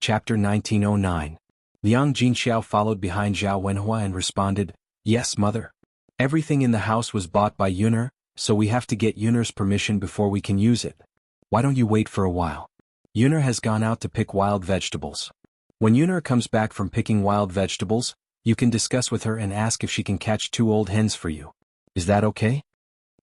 Chapter 1909. Liang Jinxiao followed behind Zhao Wenhua and responded, "Yes, mother. Everything in the house was bought by Yuner, so we have to get Yuner's permission before we can use it. Why don't you wait for a while? Yuner has gone out to pick wild vegetables. When Yuner comes back from picking wild vegetables, you can discuss with her and ask if she can catch 2 old hens for you. Is that okay?"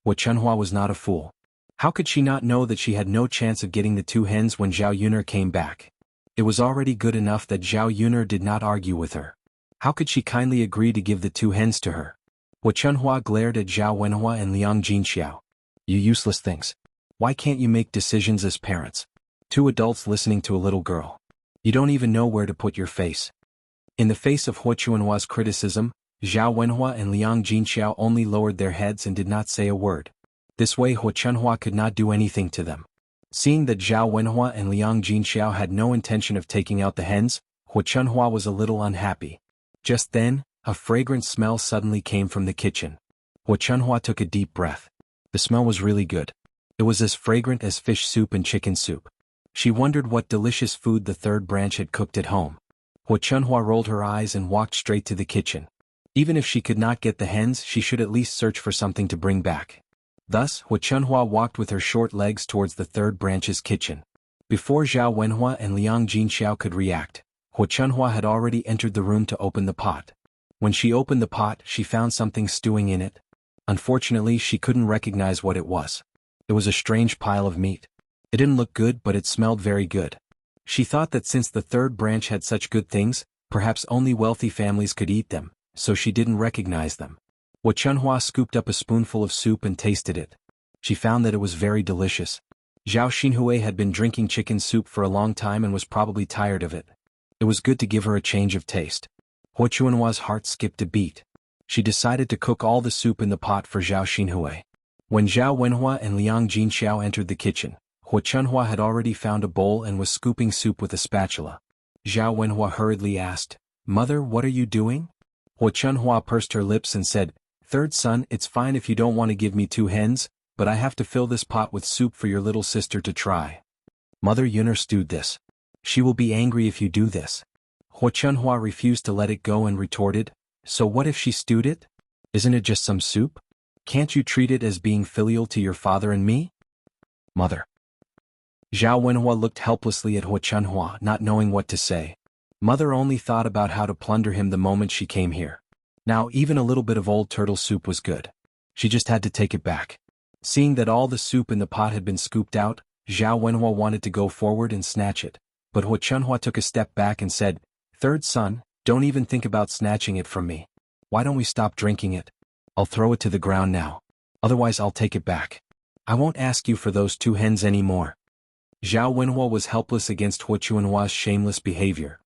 Xuanhuan was not a fool. How could she not know that she had no chance of getting the 2 hens when Zhao Yuner came back? It was already good enough that Zhao Yuner did not argue with her. How could she kindly agree to give the 2 hens to her? Xuanhuan glared at Zhao Wenhua and Liang Jinxiao. "You useless things. Why can't you make decisions as parents? 2 adults listening to a little girl. You don't even know where to put your face." In the face of Xuanhua's criticism, Zhao Wenhua and Liang Jinxiao only lowered their heads and did not say a word. This way Xuanhua could not do anything to them. Seeing that Zhao Wenhua and Liang Jinxiao had no intention of taking out the hens, Xuanhua was a little unhappy. Just then, a fragrant smell suddenly came from the kitchen. Xuanhua took a deep breath. The smell was really good. It was as fragrant as fish soup and chicken soup. She wondered what delicious food the 3rd branch had cooked at home. Xuanhua rolled her eyes and walked straight to the kitchen. Even if she could not get the hens, she should at least search for something to bring back. Thus, Xuanhua walked with her short legs towards the 3rd branch's kitchen. Before Zhao Wenhua and Liang Jinxiao could react, Xuanhua had already entered the room to open the pot. When she opened the pot, she found something stewing in it. Unfortunately, she couldn't recognize what it was. It was a strange pile of meat. It didn't look good, but it smelled very good. She thought that since the 3rd branch had such good things, perhaps only wealthy families could eat them, so she didn't recognize them. Xuanhua scooped up a spoonful of soup and tasted it. She found that it was very delicious. Zhao Xinhui had been drinking chicken soup for a long time and was probably tired of it. It was good to give her a change of taste. Xuanhua's heart skipped a beat. She decided to cook all the soup in the pot for Zhao Xinhui. When Zhao Wenhua and Liang Jinxiao entered the kitchen, Xuanhua had already found a bowl and was scooping soup with a spatula. Zhao Wenhua hurriedly asked, "Mother, what are you doing?" Xuanhua pursed her lips and said, "Third son, it's fine if you don't want to give me 2 hens, but I have to fill this pot with soup for your little sister to try. Mother Yuner stewed this. She will be angry if you do this." Xuanhua refused to let it go and retorted, "So what if she stewed it? Isn't it just some soup? Can't you treat it as being filial to your father and me?" "Mother." Zhao Wenhua looked helplessly at Xuanhua, not knowing what to say. Mother only thought about how to plunder him the moment she came here. Now even a little bit of old turtle soup was good. She just had to take it back. Seeing that all the soup in the pot had been scooped out, Zhao Wenhua wanted to go forward and snatch it, but Xuanhua took a step back and said, "Third son, don't even think about snatching it from me. Why don't we stop drinking it? I'll throw it to the ground now. Otherwise I'll take it back. I won't ask you for those 2 hens anymore." Zhao Wenhua was helpless against Xuanhua's shameless behavior.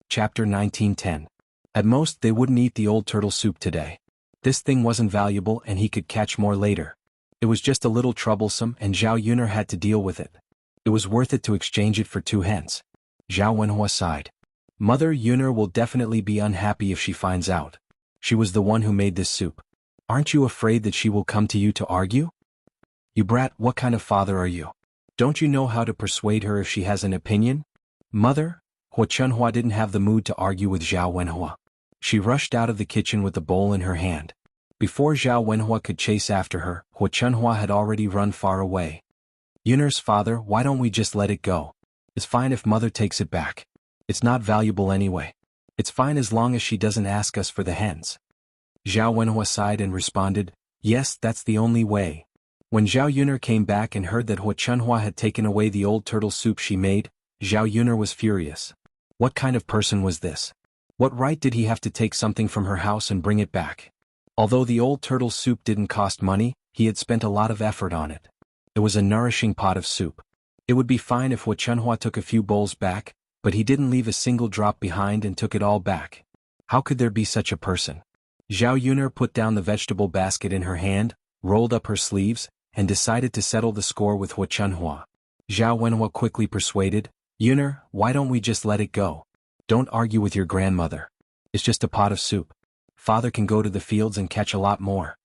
Chapter 1910. At most they wouldn't eat the old turtle soup today. This thing wasn't valuable and he could catch more later. It was just a little troublesome and Zhao Yuner had to deal with it. It was worth it to exchange it for 2 hens. Zhao Wenhua sighed. Mother Yuner will definitely be unhappy if she finds out. She was the one who made this soup. Aren't you afraid that she will come to you to argue? You brat, what kind of father are you? Don't you know how to persuade her if she has an opinion? Mother? Xuanhua didn't have the mood to argue with Zhao Wenhua. She rushed out of the kitchen with the bowl in her hand. Before Zhao Wenhua could chase after her, Xuanhua had already run far away. Yuner's father, why don't we just let it go? It's fine if mother takes it back. It's not valuable anyway. It's fine as long as she doesn't ask us for the hens. Zhao Wenhua sighed and responded, "Yes, that's the only way." When Zhao Yuner came back and heard that Xuanhua had taken away the old turtle soup she made, Zhao Yuner was furious. What kind of person was this? What right did he have to take something from her house and bring it back? Although the old turtle soup didn't cost money, he had spent a lot of effort on it. It was a nourishing pot of soup. It would be fine if Xuanhua took a few bowls back, but he didn't leave a single drop behind and took it all back. How could there be such a person? Zhao Yuner put down the vegetable basket in her hand, rolled up her sleeves, and decided to settle the score with Xuanhua. Zhao Wenhua quickly persuaded, "Yuner, why don't we just let it go? Don't argue with your grandmother. It's just a pot of soup. Father can go to the fields and catch a lot more."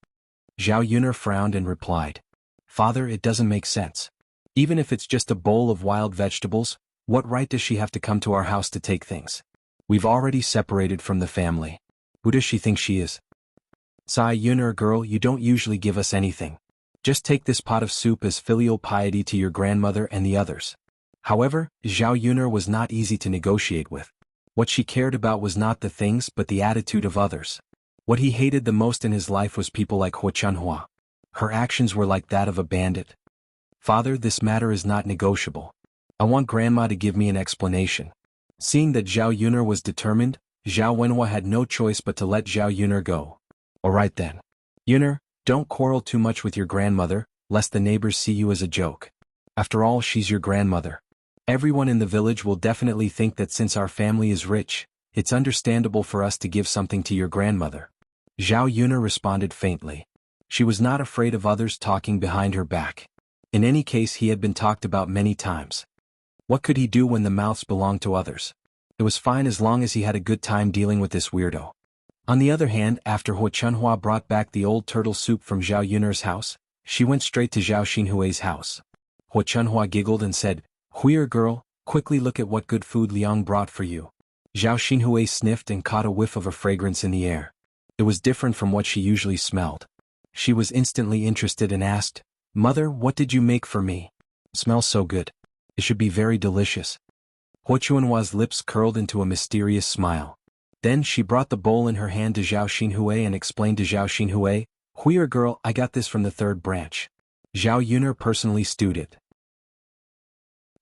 Zhao Yuner frowned and replied, "Father, it doesn't make sense. Even if it's just a bowl of wild vegetables, What right does she have to come to our house to take things? We've already separated from the family. Who does she think she is? Sigh Yuner girl, you don't usually give us anything. Just take this pot of soup as filial piety to your grandmother and the others. However, Zhao Yuner was not easy to negotiate with. What she cared about was not the things but the attitude of others. What he hated the most in his life was people like xuanhuan. Her actions were like that of a bandit. Father, this matter is not negotiable. I want Grandma to give me an explanation. Seeing that Zhao Yuner was determined, Zhao Wenhua had no choice but to let Zhao Yuner go. Alright then. Yuner, don't quarrel too much with your grandmother, lest the neighbors see you as a joke. After all, she's your grandmother. Everyone in the village will definitely think that since our family is rich, it's understandable for us to give something to your grandmother. Zhao Yuner responded faintly. She was not afraid of others talking behind her back. In any case, he had been talked about many times. What could he do when the mouths belonged to others? It was fine as long as he had a good time dealing with this weirdo. On the other hand, after xuanhuan brought back the old turtle soup from Zhao Yuner's house, she went straight to Zhao Xinhui's house. Xuanhuan giggled and said, "Huier girl, quickly look at what good food Liang brought for you." Zhao Xinhui sniffed and caught a whiff of a fragrance in the air. It was different from what she usually smelled. She was instantly interested and asked, "Mother, what did you make for me? Smells so good. It should be very delicious." Xuanhua's lips curled into a mysterious smile. Then she brought the bowl in her hand to Zhao Xinhui and explained to Zhao Xinhui, "Huier girl, I got this from the third branch. Zhao Yuner personally stewed it."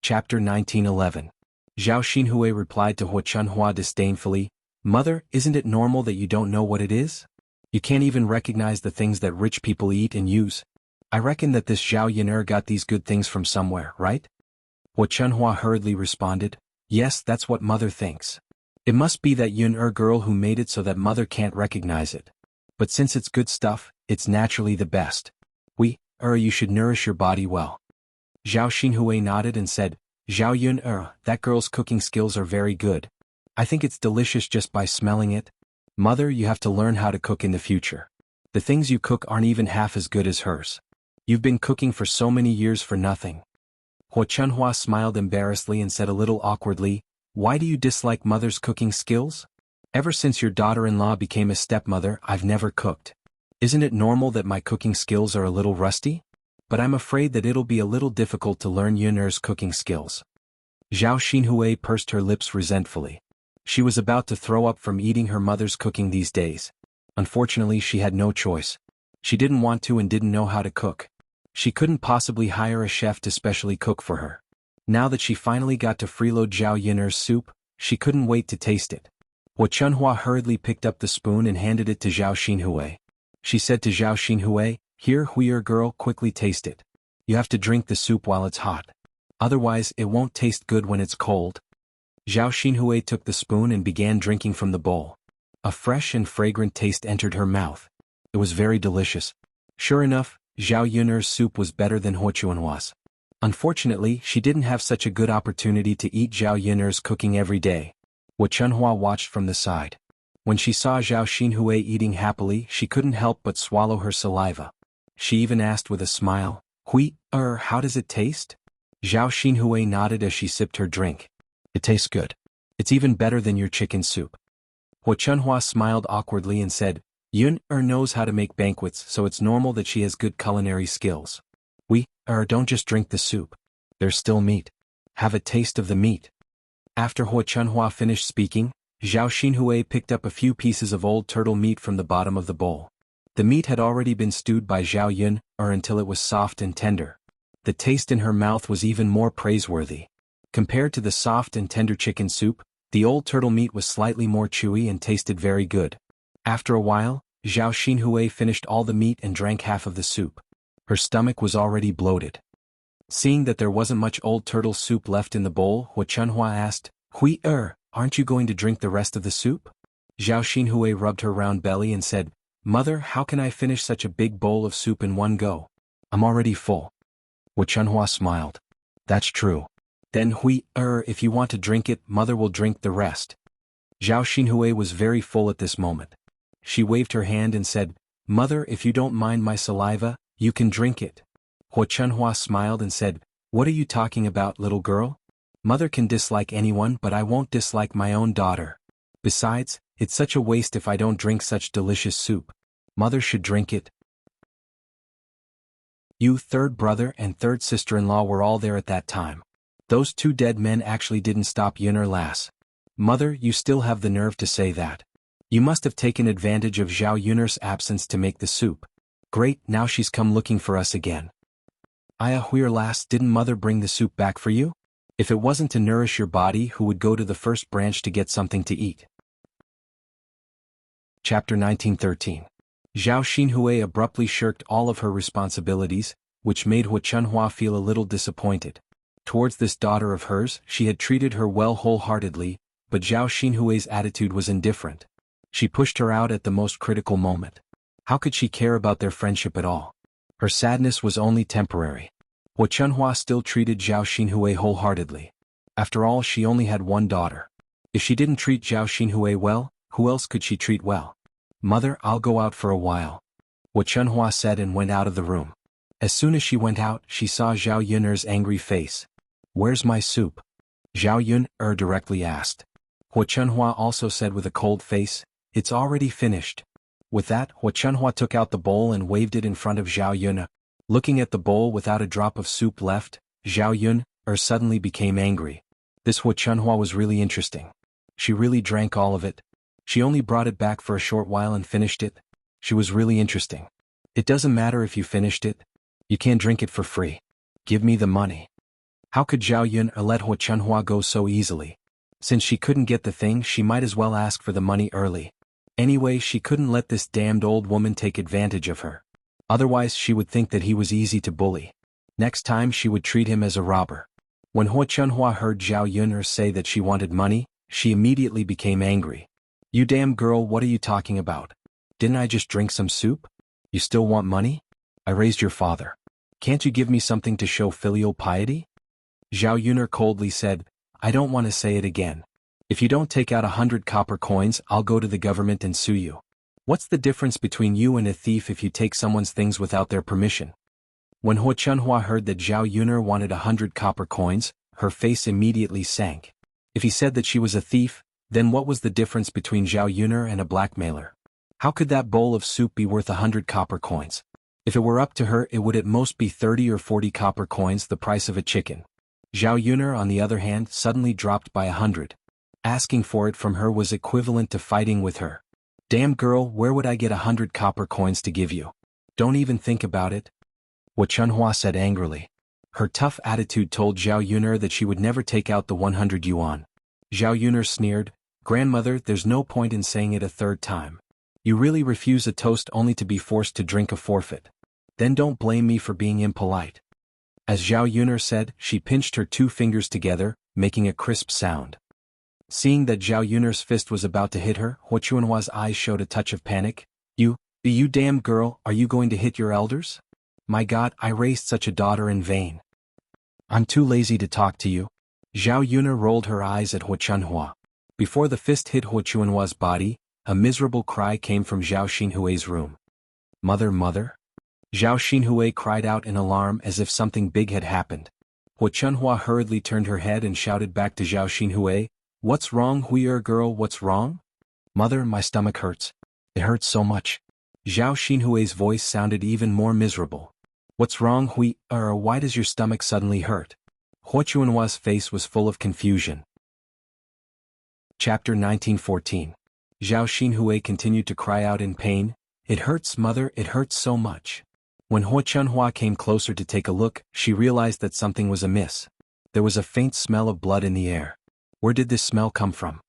Chapter 1911. Zhao Xinhui replied to Xuanhua disdainfully, "Mother, isn't it normal that you don't know what it is? You can't even recognize the things that rich people eat and use. I reckon that this Zhao Yuner got these good things from somewhere, right?" Xuanhua hurriedly responded, "Yes, that's what mother thinks. It must be that Yuner girl who made it so that mother can't recognize it. But since it's good stuff, it's naturally the best. You should nourish your body well." Zhao Xinhui nodded and said, "Zhao Yuner, that girl's cooking skills are very good. I think it's delicious just by smelling it. Mother, you have to learn how to cook in the future. The things you cook aren't even half as good as hers. You've been cooking for so many years for nothing." Xuanhua smiled embarrassedly and said a little awkwardly, "Why do you dislike mother's cooking skills? Ever since your daughter-in-law became a stepmother, I've never cooked. Isn't it normal that my cooking skills are a little rusty? But I'm afraid that it'll be a little difficult to learn Yuner's cooking skills." Zhao Xinhui pursed her lips resentfully. She was about to throw up from eating her mother's cooking these days. Unfortunately, she had no choice. She didn't want to and didn't know how to cook. She couldn't possibly hire a chef to specially cook for her. Now that she finally got to freeload Zhao Yuner's soup, she couldn't wait to taste it. Xuanhua hurriedly picked up the spoon and handed it to Zhao Xinhui. She said to Zhao Xinhui, "Here, Huier girl, quickly taste it. You have to drink the soup while it's hot. Otherwise, it won't taste good when it's cold." Zhao Xinhui took the spoon and began drinking from the bowl. A fresh and fragrant taste entered her mouth. It was very delicious. Sure enough, Zhao Yuner's soup was better than Xuanhua's. Unfortunately, she didn't have such a good opportunity to eat Zhao Yuner's cooking every day. Xuanhua watched from the side. When she saw Zhao Xinhui eating happily, she couldn't help but swallow her saliva. She even asked with a smile, how does it taste?" Zhao Xinhui nodded as she sipped her drink. "It tastes good. It's even better than your chicken soup." Xuanhua smiled awkwardly and said, "Yuner knows how to make banquets, so it's normal that she has good culinary skills. Don't just drink the soup. There's still meat. Have a taste of the meat." After Xuanhua finished speaking, Zhao Xinhui picked up a few pieces of old turtle meat from the bottom of the bowl. The meat had already been stewed by Zhao Yuner until it was soft and tender. The taste in her mouth was even more praiseworthy. Compared to the soft and tender chicken soup, the old turtle meat was slightly more chewy and tasted very good. After a while, Zhao Xinhui finished all the meat and drank half of the soup. Her stomach was already bloated. Seeing that there wasn't much old turtle soup left in the bowl, Xuanhua asked, "Aren't you going to drink the rest of the soup?" Zhao Xinhui rubbed her round belly and said, "Mother, how can I finish such a big bowl of soup in one go? I'm already full." Xuanhua smiled. "That's true. Then if you want to drink it, Mother will drink the rest." Zhao Xinhui was very full at this moment. She waved her hand and said, "Mother, if you don't mind my saliva, you can drink it." Xuanhua smiled and said, "What are you talking about, little girl? Mother can dislike anyone, but I won't dislike my own daughter. Besides, it's such a waste if I don't drink such delicious soup. Mother should drink it. You third brother and third sister-in-law were all there at that time. Those two dead men actually didn't stop Yun'er Lass. Mother, you still have the nerve to say that. You must have taken advantage of Zhao Yun'er's absence to make the soup. Great, now she's come looking for us again. Huir Lass, didn't Mother bring the soup back for you? If it wasn't to nourish your body, who would go to the first branch to get something to eat? Chapter 1913. Zhao Xinhui abruptly shirked all of her responsibilities, which made Xuanhuan feel a little disappointed. Towards this daughter of hers, she had treated her well wholeheartedly, but Zhao Xinhui's attitude was indifferent. She pushed her out at the most critical moment. How could she care about their friendship at all? Her sadness was only temporary. Xuanhuan still treated Zhao Xinhui wholeheartedly. After all, she only had one daughter. If she didn't treat Zhao Xinhui well, who else could she treat well? Mother, I'll go out for a while. Xuanhuan said and went out of the room. As soon as she went out, she saw Zhao Yun'er's angry face. Where's my soup? Zhao Yun'er directly asked. Xuanhuan also said with a cold face, it's already finished. With that, Xuanhuan took out the bowl and waved it in front of Zhao Yun'er. Looking at the bowl without a drop of soup left, Zhao Yun'er suddenly became angry. This Xuanhuan was really interesting. She really drank all of it. She only brought it back for a short while and finished it. She was really interesting. It doesn't matter if you finished it. You can't drink it for free. Give me the money. How could Zhao Yun'er let Xuanhuan go so easily? Since she couldn't get the thing, she might as well ask for the money early. Anyway, she couldn't let this damned old woman take advantage of her. Otherwise she would think that he was easy to bully. Next time she would treat him as a robber. When Xuanhuan heard Zhao Yun'er say that she wanted money, she immediately became angry. You damn girl, what are you talking about? Didn't I just drink some soup? You still want money? I raised your father. Can't you give me something to show filial piety? Zhao Yun'er coldly said, I don't want to say it again. If you don't take out 100 copper coins, I'll go to the government and sue you. What's the difference between you and a thief if you take someone's things without their permission? When Xuanhuan heard that Zhao Yun'er wanted 100 copper coins, her face immediately sank. If he said that she was a thief, then what was the difference between Zhao Yun'er and a blackmailer? How could that bowl of soup be worth 100 copper coins? If it were up to her, it would at most be 30 or 40 copper coins, the price of a chicken. Zhao Yun'er, on the other hand, suddenly dropped by 100. Asking for it from her was equivalent to fighting with her. Damn girl, where would I get 100 copper coins to give you? Don't even think about it. Xuanhuan said angrily. Her tough attitude told Zhao Yun'er that she would never take out the 100 yuan. Zhao Yun'er sneered, Grandmother, there's no point in saying it a third time. You really refuse a toast only to be forced to drink a forfeit. Then don't blame me for being impolite. As Zhao Yun'er said, she pinched her two fingers together, making a crisp sound. Seeing that Zhao Yun'er's fist was about to hit her, Xuanhuan's eyes showed a touch of panic. You damn girl, are you going to hit your elders? My God, I raised such a daughter in vain. I'm too lazy to talk to you. Zhao Yun'er rolled her eyes at Xuanhuan. Before the fist hit Xuanhuan's body, a miserable cry came from Zhao Xinhui's room. Mother, mother? Zhao Xinhui cried out in alarm as if something big had happened. Xuanhuan hurriedly turned her head and shouted back to Zhao Xinhui, What's wrong, Hui'er girl, what's wrong? Mother, my stomach hurts. It hurts so much. Zhao Xinhui's voice sounded even more miserable. What's wrong, Hui'er, why does your stomach suddenly hurt? Xuanhua's face was full of confusion. Chapter 1914. Zhao Xinhui continued to cry out in pain, It hurts, mother, it hurts so much. When Xuanhuan came closer to take a look, she realized that something was amiss. There was a faint smell of blood in the air. Where did this smell come from?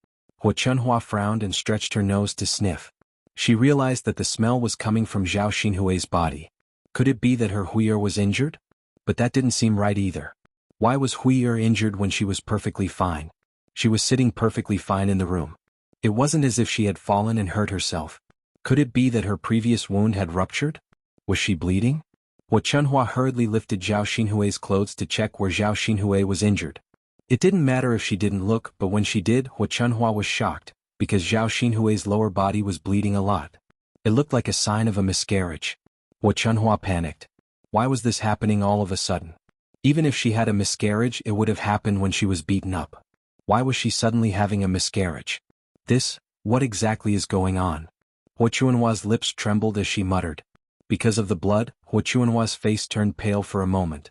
Xuanhuan frowned and stretched her nose to sniff. She realized that the smell was coming from Zhao Xinhui's body. Could it be that her Hui'er was injured? But that didn't seem right either. Why was Hui'er injured when she was perfectly fine? She was sitting perfectly fine in the room. It wasn't as if she had fallen and hurt herself. Could it be that her previous wound had ruptured? Was she bleeding? Xuanhuan hurriedly lifted Zhao Xinhui's clothes to check where Zhao Xinhui was injured. It didn't matter if she didn't look, but when she did, Xuanhuan was shocked, because Zhao Xinhui's lower body was bleeding a lot. It looked like a sign of a miscarriage. Xuanhuan panicked. Why was this happening all of a sudden? Even if she had a miscarriage, it would have happened when she was beaten up. Why was she suddenly having a miscarriage? What exactly is going on? Xuanhuan's lips trembled as she muttered. Because of the blood, Xuanhuan's face turned pale for a moment.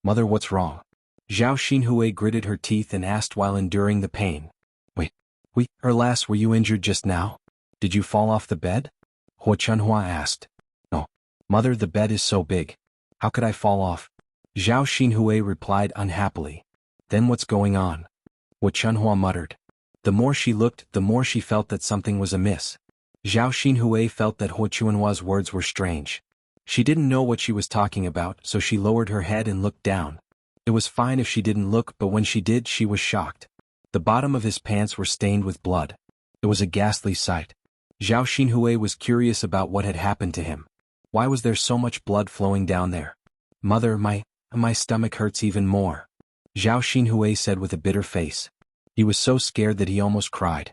Mother, what's wrong? Xianhui gritted her teeth and asked while enduring the pain. Lass, were you injured just now? Did you fall off the bed? Xuanhuan asked. No. Mother, the bed is so big. How could I fall off? Xianhui replied unhappily. Then what's going on? Xuanhuan muttered. The more she looked, the more she felt that something was amiss. Xianhui felt that Xuanhuan's words were strange. She didn't know what she was talking about, so she lowered her head and looked down. It was fine if she didn't look, but when she did, she was shocked. The bottom of his pants were stained with blood. It was a ghastly sight. Xianhui was curious about what had happened to him. Why was there so much blood flowing down there? Mother, my stomach hurts even more. Xianhui said with a bitter face. He was so scared that he almost cried.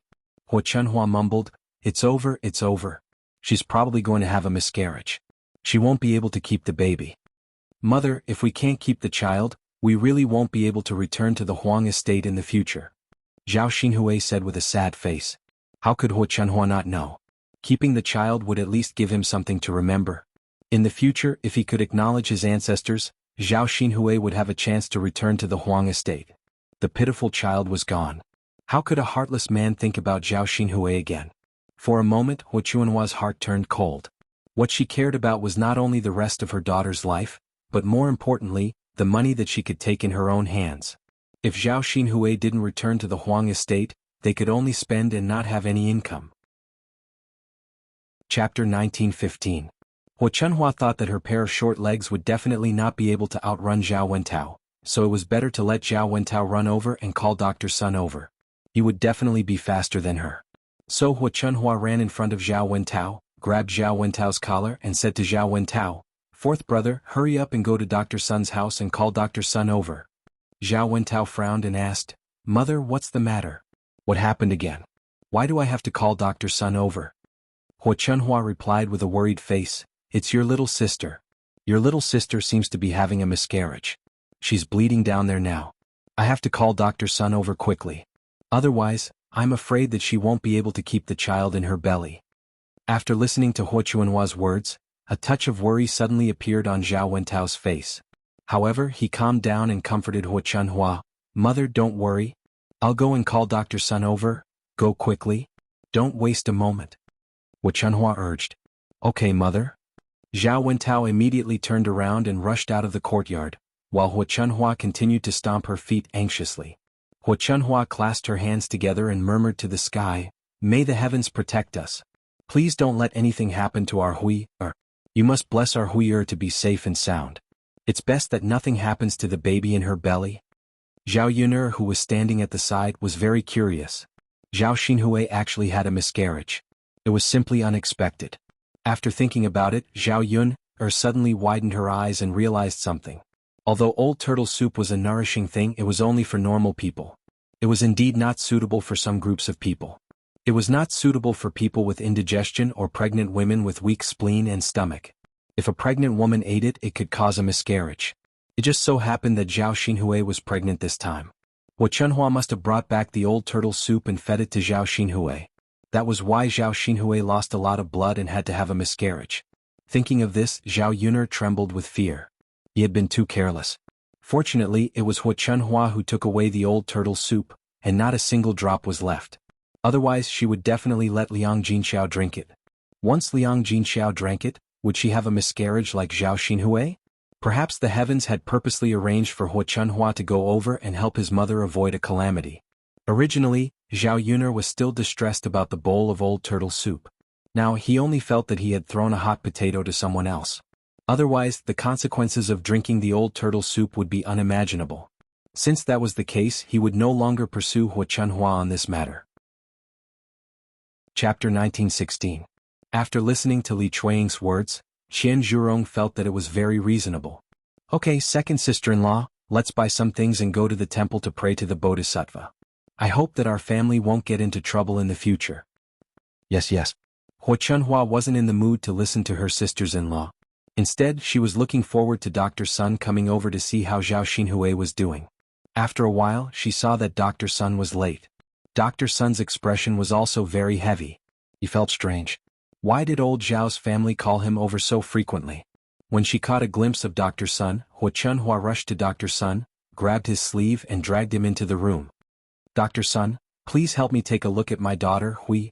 Xuanhuan mumbled, It's over. She's probably going to have a miscarriage. She won't be able to keep the baby. Mother, if we can't keep the child, we really won't be able to return to the Huang estate in the future. Xianhui said with a sad face. How could Xuanhuan not know? Keeping the child would at least give him something to remember. In the future, if he could acknowledge his ancestors, Xianhui would have a chance to return to the Huang estate. The pitiful child was gone. How could a heartless man think about Xianhui again? For a moment, Xuanhua's heart turned cold. What she cared about was not only the rest of her daughter's life, but more importantly, the money that she could take in her own hands. If Xianhui didn't return to the Huang estate, they could only spend and not have any income. Chapter 1915. Xuanhua thought that her pair of short legs would definitely not be able to outrun Zhao Wentao, so it was better to let Zhao Wentao run over and call Dr. Sun over. He would definitely be faster than her. So Xuanhua ran in front of Zhao Wentao, grabbed Zhao Wentao's collar and said to Zhao Wentao, "Fourth brother, hurry up and go to Dr. Sun's house and call Dr. Sun over." Zhao Wentao frowned and asked, "Mother, what's the matter? What happened again? Why do I have to call Dr. Sun over?" Xuanhua replied with a worried face, "It's your little sister. Your little sister seems to be having a miscarriage. She's bleeding down there now. I have to call Dr. Sun over quickly. Otherwise, I'm afraid that she won't be able to keep the child in her belly." After listening to Xuanhua's words, a touch of worry suddenly appeared on Zhao Wentao's face. However, he calmed down and comforted Xuanhua. "Mother, don't worry. I'll go and call Dr. Sun over. Go quickly. Don't waste a moment." Xuanhua urged. "Okay, mother." Zhao Wentao immediately turned around and rushed out of the courtyard, while Xuanhua continued to stomp her feet anxiously. Xuanhua clasped her hands together and murmured to the sky, "May the heavens protect us. Please don't let anything happen to our Hui. You must bless our Hui to be safe and sound. It's best that nothing happens to the baby in her belly." Zhao Yun'er, who was standing at the side, was very curious. Zhao Xinhui actually had a miscarriage. It was simply unexpected. After thinking about it, Zhao Yun'er suddenly widened her eyes and realized something. Although old turtle soup was a nourishing thing, it was only for normal people. It was indeed not suitable for some groups of people. It was not suitable for people with indigestion or pregnant women with weak spleen and stomach. If a pregnant woman ate it, it could cause a miscarriage. It just so happened that Zhao Xinhui was pregnant this time. Xuanhua must have brought back the old turtle soup and fed it to Zhao Xinhui. That was why Zhao Xinhui lost a lot of blood and had to have a miscarriage. Thinking of this, Zhao Yun'er trembled with fear. He had been too careless. Fortunately, it was Xuanhua who took away the old turtle soup, and not a single drop was left. Otherwise, she would definitely let Liang Jinxiao drink it. Once Liang Jinxiao drank it, would she have a miscarriage like Zhao Xinhui? Perhaps the heavens had purposely arranged for Xuanhua to go over and help his mother avoid a calamity. Originally, Zhao Yun'er was still distressed about the bowl of old turtle soup. Now he only felt that he had thrown a hot potato to someone else. Otherwise, the consequences of drinking the old turtle soup would be unimaginable. Since that was the case, he would no longer pursue Xuanhua on this matter. Chapter 1916. After listening to Li Chuanying's words, Qian Zhurong felt that it was very reasonable. "Okay, second sister-in-law, let's buy some things and go to the temple to pray to the Bodhisattva. I hope that our family won't get into trouble in the future." Yes. Xuanhua wasn't in the mood to listen to her sisters-in-law. Instead, she was looking forward to Dr. Sun coming over to see how Zhao Xinhui was doing. After a while, she saw that Dr. Sun was late. Dr. Sun's expression was also very heavy. He felt strange. Why did old Zhao's family call him over so frequently? When she caught a glimpse of Dr. Sun, xuanhuan rushed to Dr. Sun, grabbed his sleeve and dragged him into the room. Dr. Sun, please help me take a look at my daughter, Hui.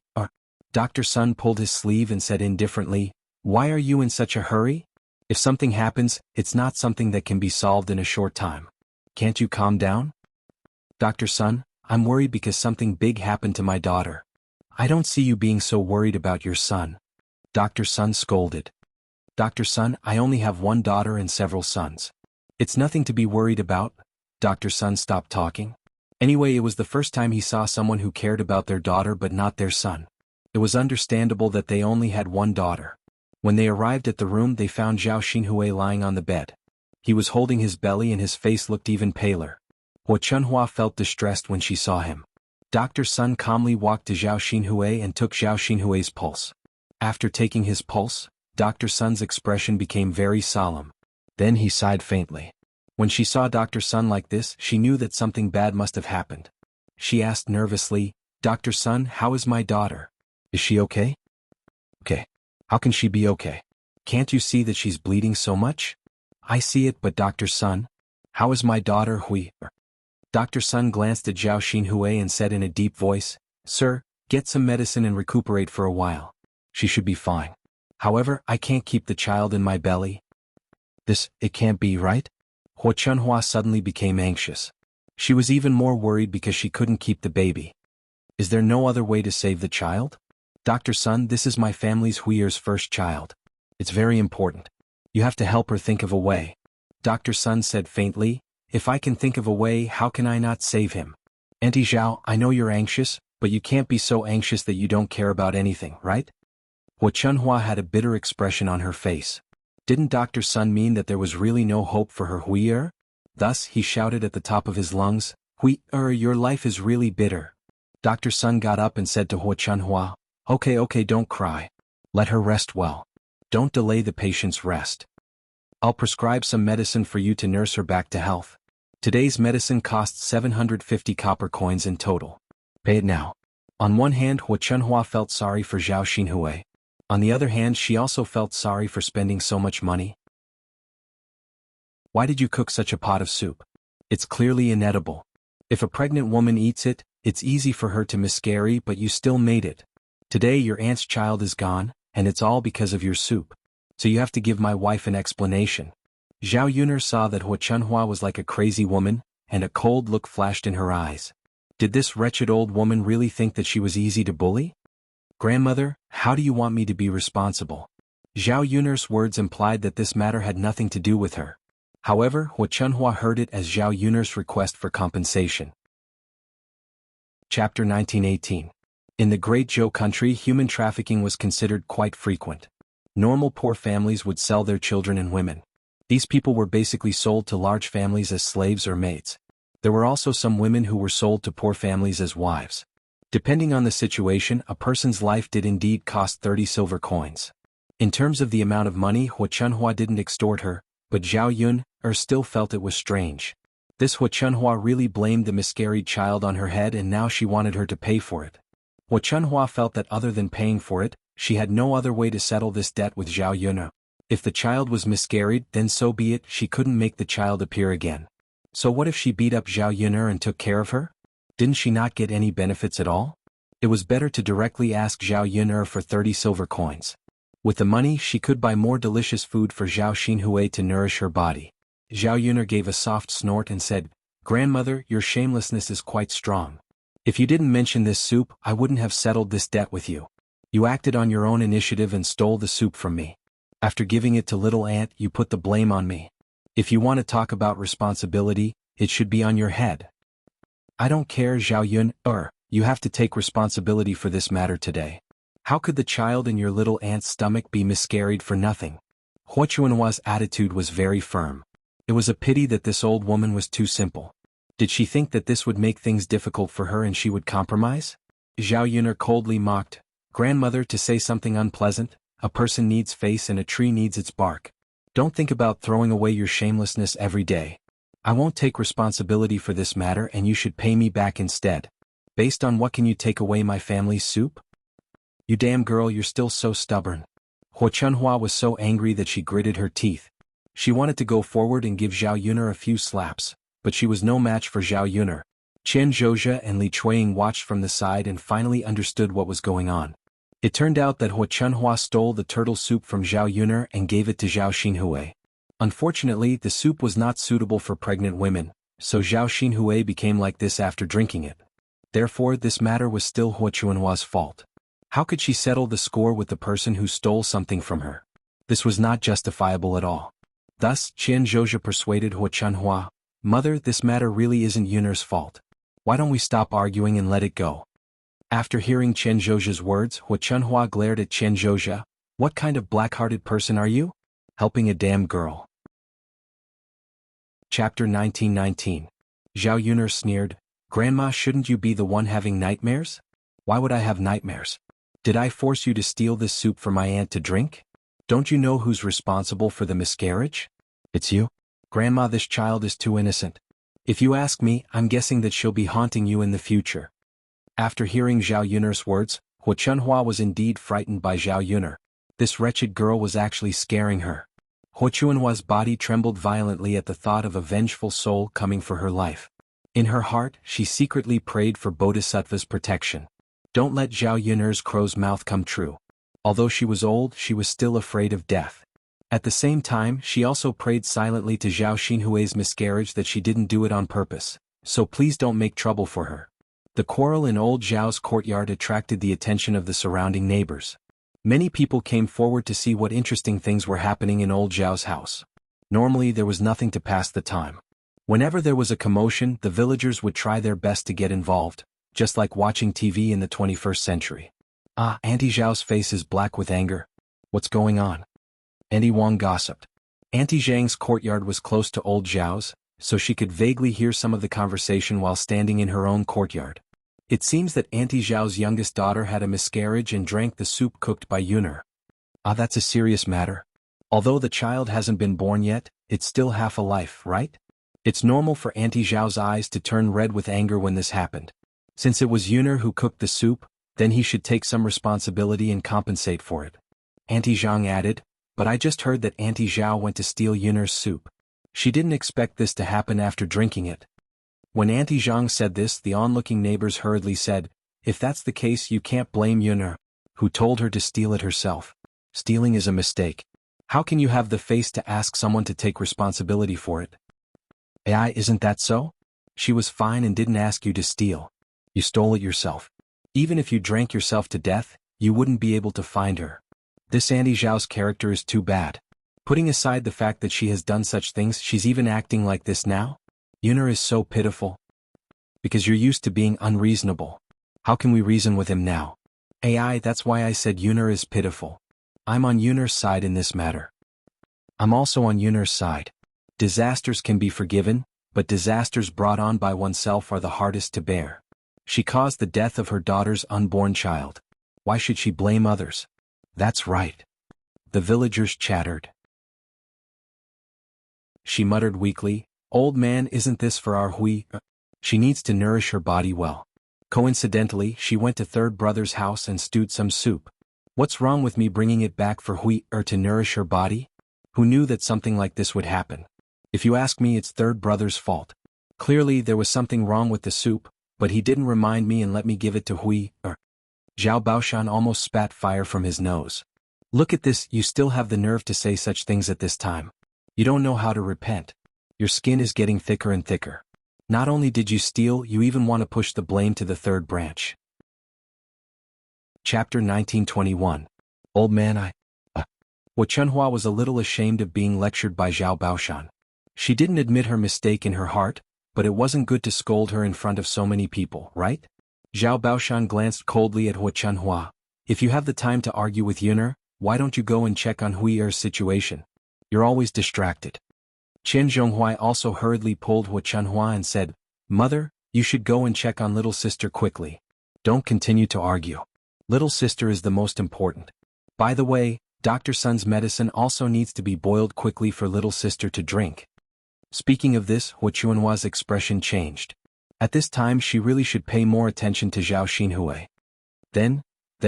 Dr. Sun pulled his sleeve and said indifferently, why are you in such a hurry? If something happens, it's not something that can be solved in a short time. Can't you calm down? Dr. Sun, I'm worried because something big happened to my daughter. I don't see you being so worried about your son. Dr. Sun scolded. Dr. Sun, I only have one daughter and several sons. It's nothing to be worried about. Dr. Sun stopped talking. Anyway, it was the first time he saw someone who cared about their daughter but not their son. It was understandable that they only had one daughter. When they arrived at the room, they found Zhao Xinhui lying on the bed. He was holding his belly and his face looked even paler. Xuanhuan felt distressed when she saw him. Dr. Sun calmly walked to Zhao Xinhui and took Zhao Xinhui's pulse. After taking his pulse, Dr. Sun's expression became very solemn. Then he sighed faintly. When she saw Dr. Sun like this, she knew that something bad must have happened. She asked nervously, Dr. Sun, how is my daughter? Is she okay? Okay. How can she be okay? Can't you see that she's bleeding so much? I see it, but Dr. Sun, how is my daughter Hui? Dr. Sun glanced at Zhao Xinhui and said in a deep voice, Sir, get some medicine and recuperate for a while. She should be fine. However, I can't keep the child in my belly. It can't be, right? Xuanhuan suddenly became anxious. She was even more worried because she couldn't keep the baby. Is there no other way to save the child? Dr. Sun, this is my family's Huiyer's first child. It's very important. You have to help her think of a way. Dr. Sun said faintly, if I can think of a way, how can I not save him? Auntie Zhao, I know you're anxious, but you can't be so anxious that you don't care about anything, right? Xuanhuan had a bitter expression on her face. Didn't Dr. Sun mean that there was really no hope for her Huiyer? Thus, he shouted at the top of his lungs, Huiyer, your life is really bitter. Dr. Sun got up and said to Xuanhuan, Okay, don't cry. Let her rest well. Don't delay the patient's rest. I'll prescribe some medicine for you to nurse her back to health. Today's medicine costs 750 copper coins in total. Pay it now. On one hand, Xuanhuan felt sorry for Zhao Xinhui. On the other hand, she also felt sorry for spending so much money. Why did you cook such a pot of soup? It's clearly inedible. If a pregnant woman eats it, it's easy for her to miscarry, but you still made it. Today your aunt's child is gone, and it's all because of your soup. So you have to give my wife an explanation. Zhao Yuner saw that Xuanhuan was like a crazy woman, and a cold look flashed in her eyes. Did this wretched old woman really think that she was easy to bully? Grandmother, how do you want me to be responsible? Zhao Yuner's words implied that this matter had nothing to do with her. However, Xuanhuan heard it as Zhao Yuner's request for compensation. Chapter 1918. In the Great Zhou country, human trafficking was considered quite frequent. Normal poor families would sell their children and women. These people were basically sold to large families as slaves or maids. There were also some women who were sold to poor families as wives. Depending on the situation, a person's life did indeed cost 30 silver coins. In terms of the amount of money, Xuanhuan didn't extort her, but Zhao Yuner still felt it was strange. This Xuanhuan really blamed the miscarried child on her head, and now she wanted her to pay for it. Xuanhuan felt that other than paying for it, she had no other way to settle this debt with Zhao Yuner. If the child was miscarried, then so be it, she couldn't make the child appear again. So what if she beat up Zhao Yuner and took care of her? Didn't she not get any benefits at all? It was better to directly ask Zhao Yuner for 30 silver coins. With the money, she could buy more delicious food for Zhao Xinhui to nourish her body. Zhao Yuner gave a soft snort and said, Grandmother, your shamelessness is quite strong. If you didn't mention this soup, I wouldn't have settled this debt with you. You acted on your own initiative and stole the soup from me. After giving it to little aunt, you put the blame on me. If you want to talk about responsibility, it should be on your head. I don't care, Zhao Yuner, you have to take responsibility for this matter today. How could the child in your little aunt's stomach be miscarried for nothing? Xuanhuan's attitude was very firm. It was a pity that this old woman was too simple. Did she think that this would make things difficult for her and she would compromise? Zhao Yuner coldly mocked, Grandmother, to say something unpleasant, a person needs face and a tree needs its bark. Don't think about throwing away your shamelessness every day. I won't take responsibility for this matter and you should pay me back instead. Based on what can you take away my family's soup? You damn girl, you're still so stubborn. Xuanhuan was so angry that she gritted her teeth. She wanted to go forward and give Zhao Yuner a few slaps, but she was no match for Zhao Yuner. Chen Zhozha and Li Chuiying watched from the side and finally understood what was going on. It turned out that Xuanhuan stole the turtle soup from Zhao Yuner and gave it to Zhao Xinhui. Unfortunately, the soup was not suitable for pregnant women, so Zhao Xinhui became like this after drinking it. Therefore, this matter was still Xuanhuan's fault. How could she settle the score with the person who stole something from her? This was not justifiable at all. Thus, Chen Zhozha persuaded Xuanhuan, "Mother, this matter really isn't Yuner's fault. Why don't we stop arguing and let it go?" After hearing Chen Zhozha's words, Xuanhuan glared at Chen Zhozha. "What kind of black-hearted person are you? Helping a damn girl." Chapter 1919. Zhao Yuner sneered, "Grandma, shouldn't you be the one having nightmares? Why would I have nightmares? Did I force you to steal this soup for my aunt to drink? Don't you know who's responsible for the miscarriage? It's you? Grandma, this child is too innocent. If you ask me, I'm guessing that she'll be haunting you in the future." After hearing Zhao Yuner's words, Xuanhuan was indeed frightened by Zhao Yuner. This wretched girl was actually scaring her. Xuanhuan's body trembled violently at the thought of a vengeful soul coming for her life. In her heart, she secretly prayed for Bodhisattva's protection. Don't let Zhao Yuner's crow's mouth come true. Although she was old, she was still afraid of death. At the same time, she also prayed silently to Zhao Xinhui's miscarriage that she didn't do it on purpose, so please don't make trouble for her. The quarrel in old Zhao's courtyard attracted the attention of the surrounding neighbors. Many people came forward to see what interesting things were happening in old Zhao's house. Normally there was nothing to pass the time. Whenever there was a commotion, the villagers would try their best to get involved, just like watching TV in the 21st century. Auntie Zhao's face is black with anger. What's going on? Auntie Wang gossiped. Auntie Zhang's courtyard was close to old Zhao's, so she could vaguely hear some of the conversation while standing in her own courtyard. It seems that Auntie Zhao's youngest daughter had a miscarriage and drank the soup cooked by Yuner. That's a serious matter. Although the child hasn't been born yet, it's still half a life, right? It's normal for Auntie Zhao's eyes to turn red with anger when this happened. Since it was Yuner who cooked the soup, then he should take some responsibility and compensate for it. Auntie Zhang added, "But I just heard that Auntie Zhao went to steal Yuner's soup. She didn't expect this to happen after drinking it." When Auntie Zhang said this, the onlooking neighbors hurriedly said, "If that's the case, you can't blame Yuner, who told her to steal it herself. Stealing is a mistake. How can you have the face to ask someone to take responsibility for it? Isn't that so? She was fine and didn't ask you to steal. You stole it yourself. Even if you drank yourself to death, you wouldn't be able to find her. This Auntie Zhao's character is too bad. Putting aside the fact that she has done such things, she's even acting like this now? Yuner is so pitiful. Because you're used to being unreasonable. How can we reason with him now? That's why I said Yuner is pitiful. I'm on Yuner's side in this matter. I'm also on Yuner's side. Disasters can be forgiven, but disasters brought on by oneself are the hardest to bear. She caused the death of her daughter's unborn child. Why should she blame others? That's right. The villagers chattered. She muttered weakly, "Old man, isn't this for our Hui? She needs to nourish her body well." Coincidentally, she went to third brother's house and stewed some soup. What's wrong with me bringing it back for Hui to nourish her body? Who knew that something like this would happen? If you ask me, it's third brother's fault. Clearly there was something wrong with the soup, but he didn't remind me and let me give it to Hui. Zhao Baoshan almost spat fire from his nose. Look at this, you still have the nerve to say such things at this time. You don't know how to repent. Your skin is getting thicker and thicker. Not only did you steal, you even want to push the blame to the third branch. Chapter 1921. Old man, Xuanhuan was a little ashamed of being lectured by Zhao Baoshan. She didn't admit her mistake in her heart, but it wasn't good to scold her in front of so many people, right? Zhao Baoshan glanced coldly at Xuanhuan. If you have the time to argue with Yuner, why don't you go and check on Hui's situation? You're always distracted. Chen Zhonghui also hurriedly pulled Xuanhuan and said, "Mother, you should go and check on little sister quickly. Don't continue to argue. Little sister is the most important. By the way, Dr. Sun's medicine also needs to be boiled quickly for little sister to drink. Speaking of this, Xuanhua's expression changed. At this time she really should pay more attention to Zhao Xinhui. Then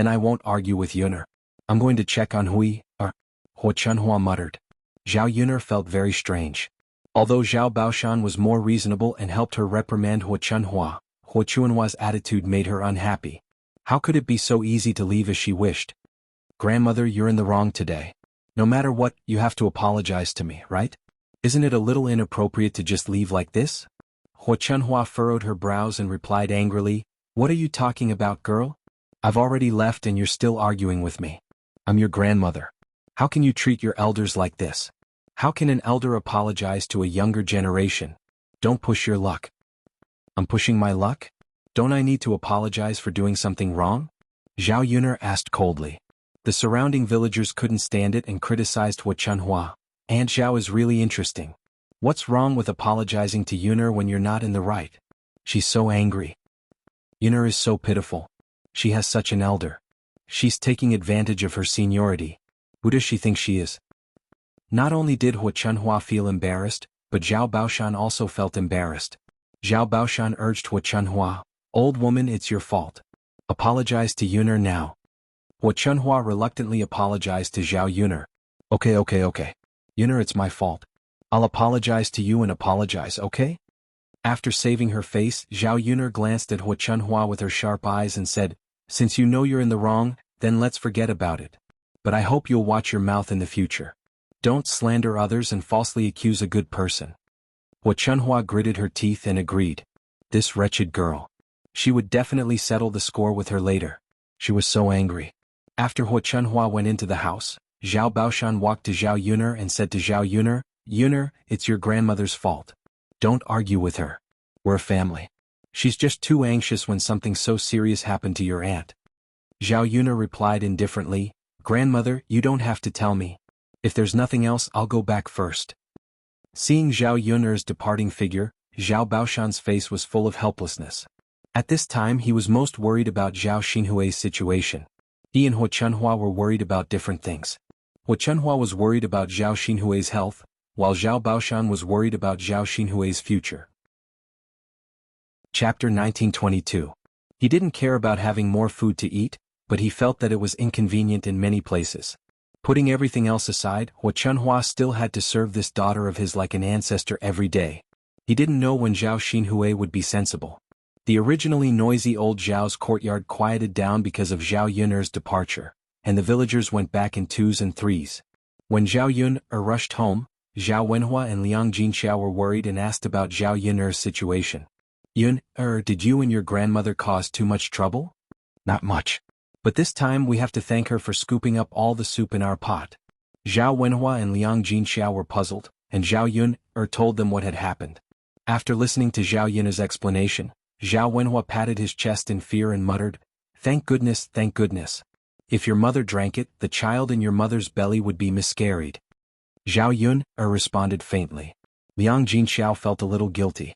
I won't argue with Yuner. I'm going to check on Xuanhuan muttered. Zhao Yuner felt very strange. Although Zhao Baoshan was more reasonable and helped her reprimand Xuanhua's attitude made her unhappy. How could it be so easy to leave as she wished? Grandmother, you're in the wrong today. No matter what, you have to apologize to me, right? Isn't it a little inappropriate to just leave like this? Xuanhua furrowed her brows and replied angrily, "What are you talking about, girl? I've already left and you're still arguing with me. I'm your grandmother. How can you treat your elders like this? How can an elder apologize to a younger generation? Don't push your luck." I'm pushing my luck? Don't I need to apologize for doing something wrong? Zhao Yuner asked coldly. The surrounding villagers couldn't stand it and criticized Xuanhua. Aunt Zhao is really interesting. What's wrong with apologizing to Yuner when you're not in the right? She's so angry. Yuner is so pitiful. She has such an elder. She's taking advantage of her seniority. Who does she think she is? Not only did Xuanhua feel embarrassed, but Zhao Baoshan also felt embarrassed. Zhao Baoshan urged Xuanhua, "Old woman, it's your fault. Apologize to Yuner now." Xuanhua reluctantly apologized to Zhao Yuner. Okay. Yuner, it's my fault. I'll apologize to you and apologize, okay? After saving her face, Zhao Yuner glanced at Xuanhua with her sharp eyes and said, "Since you know you're in the wrong, then let's forget about it. But I hope you'll watch your mouth in the future. Don't slander others and falsely accuse a good person." Xuanhua gritted her teeth and agreed. This wretched girl. She would definitely settle the score with her later. She was so angry. After Xuanhua went into the house, Zhao Baoshan walked to Zhao Yuner and said to Zhao Yuner, "Yuner, it's your grandmother's fault. Don't argue with her. We're a family. She's just too anxious when something so serious happened to your aunt." Zhao Yuner replied indifferently, "Grandmother, you don't have to tell me. If there's nothing else, I'll go back first." Seeing Zhao Yuner's departing figure, Zhao Baoshan's face was full of helplessness. At this time he was most worried about Zhao Xinhui's situation. He and Xuanhua were worried about different things. Xuanhua was worried about Zhao Xinhui's health, while Zhao Baoshan was worried about Zhao Xinhui's future. Chapter 1922. He didn't care about having more food to eat, but he felt that it was inconvenient in many places. Putting everything else aside, Xuanhua still had to serve this daughter of his like an ancestor every day. He didn't know when Zhao Xinhui would be sensible. The originally noisy old Zhao's courtyard quieted down because of Zhao Yuner's departure, and the villagers went back in twos and threes. When Zhao Yuner rushed home, Zhao Wenhua and Liang Jinxiao were worried and asked about Zhao Yuner's situation. "Yuner, did you and your grandmother cause too much trouble?" "Not much. But this time we have to thank her for scooping up all the soup in our pot." Zhao Wenhua and Liang Jinxiao were puzzled, and Zhao Yuner told them what had happened. After listening to Zhao Yuner's explanation, Zhao Wenhua patted his chest in fear and muttered, Thank goodness. If your mother drank it, the child in your mother's belly would be miscarried." Zhao Yuner responded faintly. Liang Jinxiao felt a little guilty.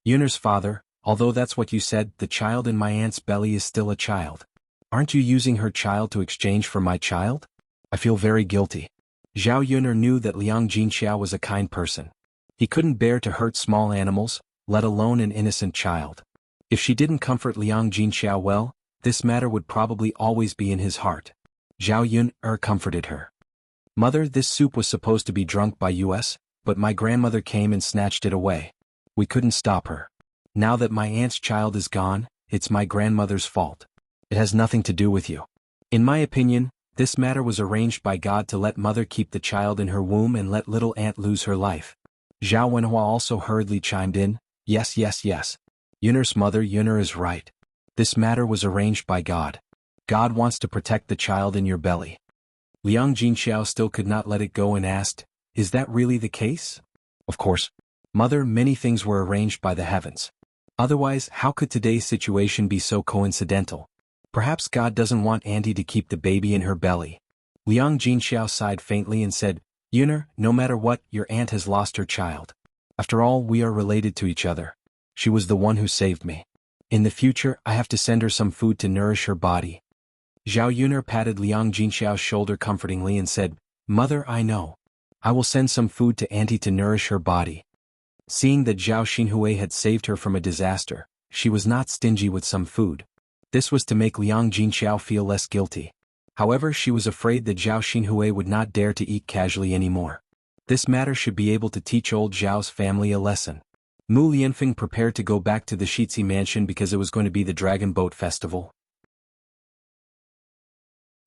"Yuner's father, although that's what you said, the child in my aunt's belly is still a child. Aren't you using her child to exchange for my child? I feel very guilty." Zhao Yuner knew that Liang Jinxiao was a kind person. He couldn't bear to hurt small animals, let alone an innocent child. If she didn't comfort Liang Jinxiao well, this matter would probably always be in his heart. Zhao Yuner comforted her. "Mother, this soup was supposed to be drunk by us, but my grandmother came and snatched it away. We couldn't stop her. Now that my aunt's child is gone, it's my grandmother's fault. It has nothing to do with you. In my opinion, this matter was arranged by God to let mother keep the child in her womb and let little aunt lose her life." Zhao Wenhua also hurriedly chimed in, Yes. Yuner's mother, Yuner is right. This matter was arranged by God. God wants to protect the child in your belly." Liang Jinxiao still could not let it go and asked, "Is that really the case?" "Of course. Mother, many things were arranged by the heavens. Otherwise, how could today's situation be so coincidental? Perhaps God doesn't want Auntie to keep the baby in her belly." Liang Jinxiao sighed faintly and said, "Yuner, no matter what, your aunt has lost her child. After all, we are related to each other. She was the one who saved me. In the future, I have to send her some food to nourish her body." Zhao Yuner patted Liang Jinxiao's shoulder comfortingly and said, "Mother, I know. I will send some food to Auntie to nourish her body." Seeing that Zhao Xinhui had saved her from a disaster, she was not stingy with some food. This was to make Liang Jinxiao feel less guilty. However, she was afraid that Zhao Xinhui would not dare to eat casually anymore. This matter should be able to teach old Zhao's family a lesson. Mu Lianfeng prepared to go back to the Shizi mansion because it was going to be the Dragon Boat Festival.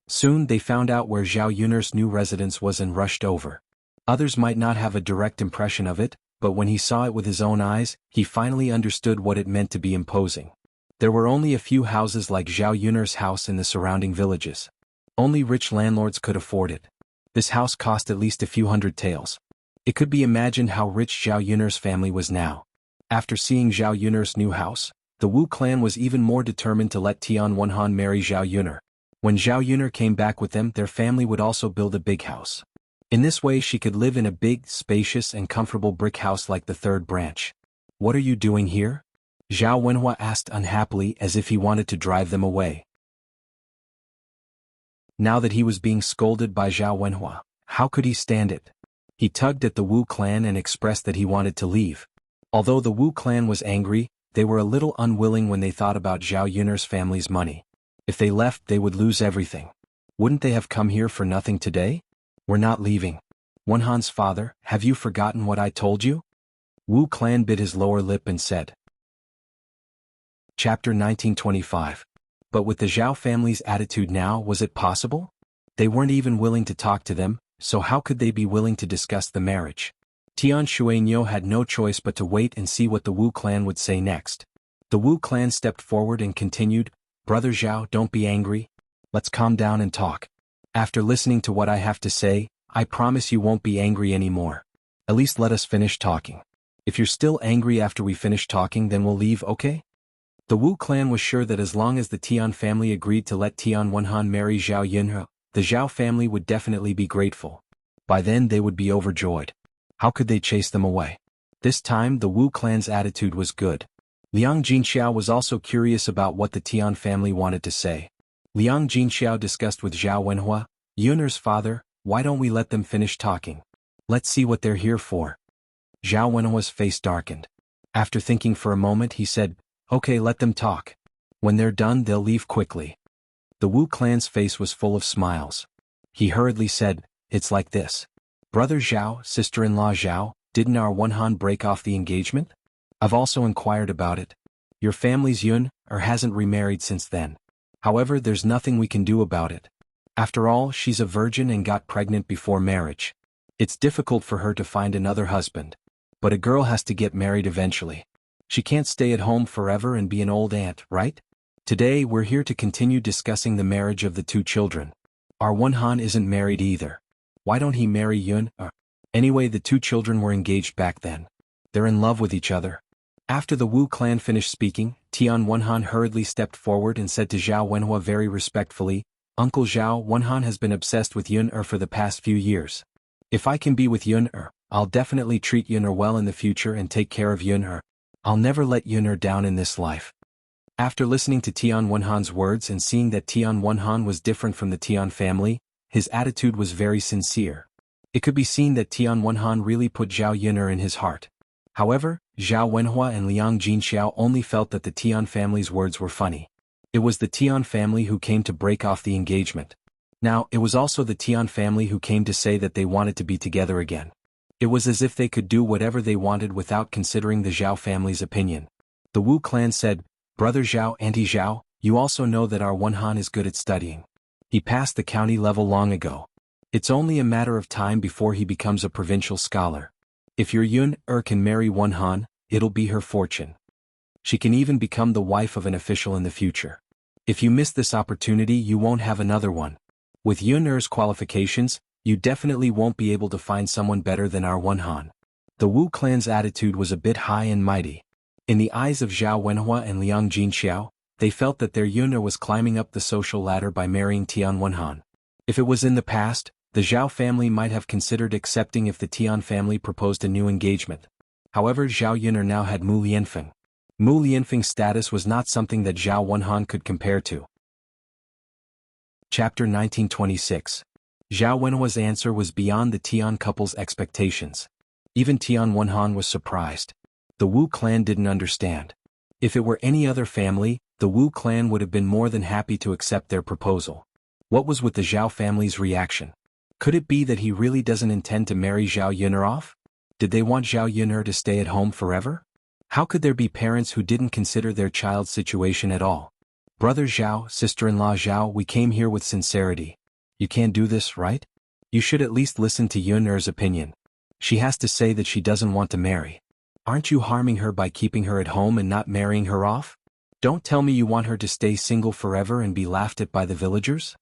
Soon they found out where Zhao Yuner's new residence was and rushed over. Others might not have a direct impression of it, but when he saw it with his own eyes, he finally understood what it meant to be imposing. There were only a few houses like Zhao Yuner's house in the surrounding villages. Only rich landlords could afford it. This house cost at least a few hundred taels. It could be imagined how rich Zhao Yuner's family was now. After seeing Zhao Yuner's new house, the Wu clan was even more determined to let Xuanhuan marry Zhao Yuner. When Zhao Yuner came back with them, their family would also build a big house. In this way she could live in a big, spacious and comfortable brick house like the third branch. "What are you doing here?" Zhao Wenhua asked unhappily as if he wanted to drive them away. Now that he was being scolded by Zhao Wenhua, how could he stand it? He tugged at the Wu clan and expressed that he wanted to leave. Although the Wu clan was angry, they were a little unwilling when they thought about Zhao Yuner's family's money. If they left, they would lose everything. Wouldn't they have come here for nothing today? "We're not leaving. Xuanhuan's father, have you forgotten what I told you?" Wu clan bit his lower lip and said. Chapter 1925. But with the Zhao family's attitude now, was it possible? They weren't even willing to talk to them, so how could they be willing to discuss the marriage? Tian Shuainyo had no choice but to wait and see what the Wu clan would say next. The Wu clan stepped forward and continued, "Brother Zhao, don't be angry. Let's calm down and talk. After listening to what I have to say, I promise you won't be angry anymore. At least let us finish talking. If you're still angry after we finish talking, then we'll leave, okay?" The Wu clan was sure that as long as the Tian family agreed to let Xuanhuan marry Zhao Yunhe, the Zhao family would definitely be grateful. By then they would be overjoyed. How could they chase them away? This time the Wu clan's attitude was good. Liang Jinxiao was also curious about what the Tian family wanted to say. Liang Jinxiao discussed with Zhao Wenhua, "Yuner's father, why don't we let them finish talking? Let's see what they're here for." Zhao Wenhua's face darkened. After thinking for a moment he said, "Okay, let them talk. When they're done they'll leave quickly." The Wu clan's face was full of smiles. He hurriedly said, "It's like this. Brother Zhao, sister-in-law Zhao, didn't our Xuanhuan break off the engagement? I've also inquired about it. Your family's Yun, hasn't remarried since then. However, there's nothing we can do about it. After all, she's a virgin and got pregnant before marriage. It's difficult for her to find another husband. But a girl has to get married eventually. She can't stay at home forever and be an old aunt, right? Today we're here to continue discussing the marriage of the two children. Our Xuanhuan isn't married either. Why don't he marry Yun? Anyway, the two children were engaged back then. They're in love with each other." After the Wu clan finished speaking, Tian Xuanhuan hurriedly stepped forward and said to Zhao Wenhua very respectfully, "Uncle Zhao, Xuanhuan has been obsessed with Yun for the past few years. If I can be with Yun, I'll definitely treat Yun well in the future and take care of Yun. I'll never let Yun down in this life." After listening to Tian Xuanhuan's words and seeing that Tian Xuanhuan was different from the Tian family, his attitude was very sincere. It could be seen that Tian Xuanhuan really put Zhao Yun in his heart. However, Zhao Wenhua and Liang Jinxiao only felt that the Tian family's words were funny. It was the Tian family who came to break off the engagement. Now, it was also the Tian family who came to say that they wanted to be together again. It was as if they could do whatever they wanted without considering the Zhao family's opinion. The Wu clan said, "Brother Zhao, Auntie Zhao, you also know that our Xuanhuan is good at studying. He passed the county level long ago. It's only a matter of time before he becomes a provincial scholar. If your Yun can marry Xuanhuan, it'll be her fortune. She can even become the wife of an official in the future. If you miss this opportunity, you won't have another one. With Yun's qualifications, you definitely won't be able to find someone better than our Xuanhuan." The Wu clan's attitude was a bit high and mighty. In the eyes of Zhao Wenhua and Liang Jinxiao, they felt that their Yun was climbing up the social ladder by marrying Tian Xuanhuan. If it was in the past, the Zhao family might have considered accepting if the Tian family proposed a new engagement. However, Zhao Yun now had Mu Lianfeng. Mu Lianfeng's status was not something that Zhao Wenhuan could compare to. Chapter 1926. Zhao Wenhua's answer was beyond the Tian couple's expectations. Even Xuanhuan was surprised. The Wu clan didn't understand. If it were any other family, the Wu clan would have been more than happy to accept their proposal. What was with the Zhao family's reaction? Could it be that he really doesn't intend to marry Zhao Yun'er off? Did they want Zhao Yun'er to stay at home forever? How could there be parents who didn't consider their child's situation at all? Brother Zhao, sister-in-law Zhao, we came here with sincerity. You can't do this, right? You should at least listen to Yun'er's opinion. She has to say that she doesn't want to marry. Aren't you harming her by keeping her at home and not marrying her off? Don't tell me you want her to stay single forever and be laughed at by the villagers?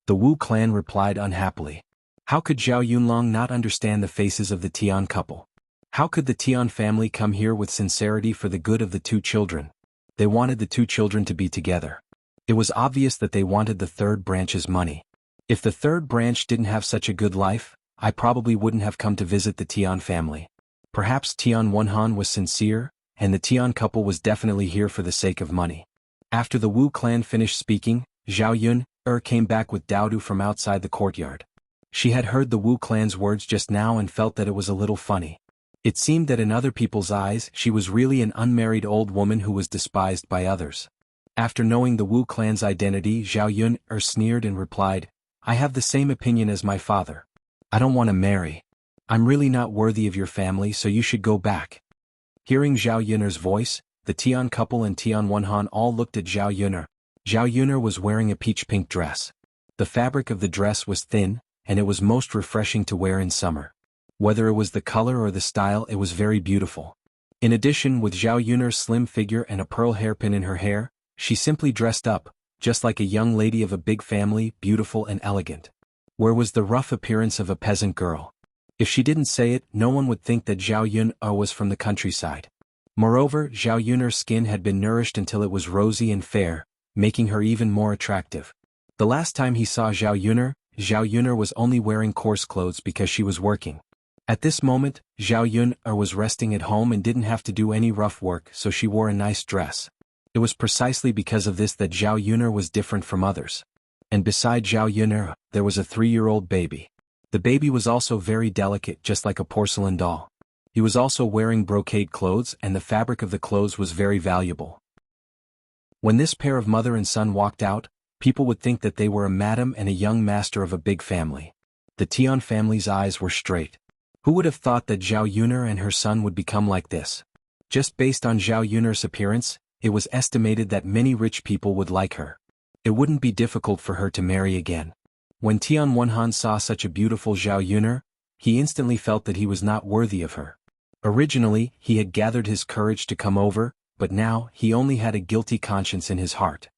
The Wu clan replied unhappily. How could Zhao Yunlong not understand the faces of the Tian couple? How could the Tian family come here with sincerity for the good of the two children? They wanted the two children to be together. It was obvious that they wanted the third branch's money. If the third branch didn't have such a good life, I probably wouldn't have come to visit the Tian family. Perhaps Xuanhuan was sincere, and the Tian couple was definitely here for the sake of money. After the Wu clan finished speaking, Zhao Yun'er came back with Daodu from outside the courtyard. She had heard the Wu clan's words just now and felt that it was a little funny. It seemed that in other people's eyes she was really an unmarried old woman who was despised by others. After knowing the Wu clan's identity, Zhao Yun'er sneered and replied, I have the same opinion as my father. I don't want to marry. I'm really not worthy of your family, so you should go back. Hearing Zhao Yun'er's voice, the Tian couple and Xuanhuan all looked at Zhao Yun'er. Zhao Yun'er was wearing a peach-pink dress. The fabric of the dress was thin, and it was most refreshing to wear in summer. Whether it was the color or the style, it was very beautiful. In addition, with Zhao Yun'er's slim figure and a pearl hairpin in her hair, she simply dressed up, just like a young lady of a big family, beautiful and elegant. Where was the rough appearance of a peasant girl? If she didn't say it, no one would think that Zhao Yun'er was from the countryside. Moreover, Zhao Yun'er's skin had been nourished until it was rosy and fair, making her even more attractive. The last time he saw Zhao Yun'er was only wearing coarse clothes because she was working. At this moment, Zhao Yun'er was resting at home and didn't have to do any rough work, so she wore a nice dress. It was precisely because of this that Zhao Yun'er was different from others. And beside Zhao Yun'er, there was a 3-year-old baby. The baby was also very delicate, just like a porcelain doll. He was also wearing brocade clothes, and the fabric of the clothes was very valuable. When this pair of mother and son walked out, people would think that they were a madam and a young master of a big family. The Tian family's eyes were straight. Who would have thought that Zhao Yun'er and her son would become like this? Just based on Zhao Yun'er's appearance, it was estimated that many rich people would like her. It wouldn't be difficult for her to marry again. When Xuanhuan saw such a beautiful Zhao Yun'er, he instantly felt that he was not worthy of her. Originally, he had gathered his courage to come over, but now he only had a guilty conscience in his heart.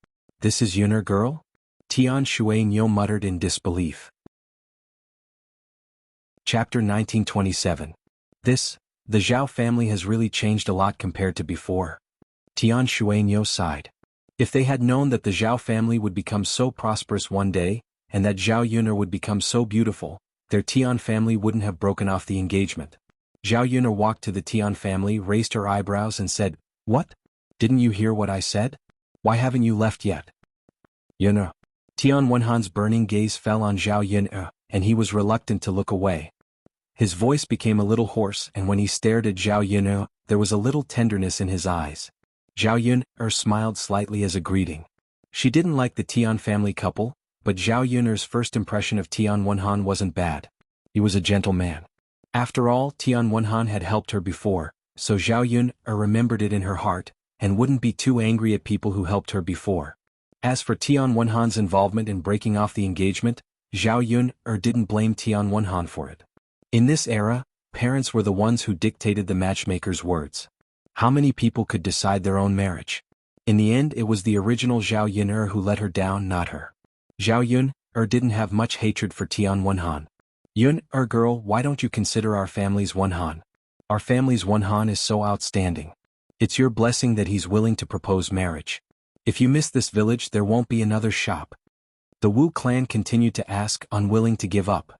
This is Yun'er girl? Xuanhuan muttered in disbelief. Chapter 1927. The Zhao family has really changed a lot compared to before. Xuanhuan sighed. If they had known that the Zhao family would become so prosperous one day, and that Zhao Yun'er would become so beautiful, their Tian family wouldn't have broken off the engagement. Zhao Yun'er walked to the Tian family, raised her eyebrows and said, What? Didn't you hear what I said? Why haven't you left yet? Yun'er. Xuanhuan's burning gaze fell on Zhao Yun'er, and he was reluctant to look away. His voice became a little hoarse, and when he stared at Zhao Yun'er, there was a little tenderness in his eyes. Zhao Yun'er smiled slightly as a greeting. She didn't like the Tian family couple, but Zhao Yun'er's first impression of Xuanhuan wasn't bad. He was a gentle man. After all, Xuanhuan had helped her before, so Zhao Yun'er remembered it in her heart, and wouldn't be too angry at people who helped her before. As for Xuanhuan's involvement in breaking off the engagement, Zhao Yun'er didn't blame Xuanhuan for it. In this era, parents were the ones who dictated the matchmaker's words. How many people could decide their own marriage? In the end, it was the original Zhao Yun'er who let her down, not her. Zhao Yun'er didn't have much hatred for Xuanhuan. Yun'er girl, why don't you consider our family's Xuanhuan? Our family's Xuanhuan is so outstanding. It's your blessing that he's willing to propose marriage. If you miss this village, there won't be another shop. The Wu clan continued to ask, unwilling to give up.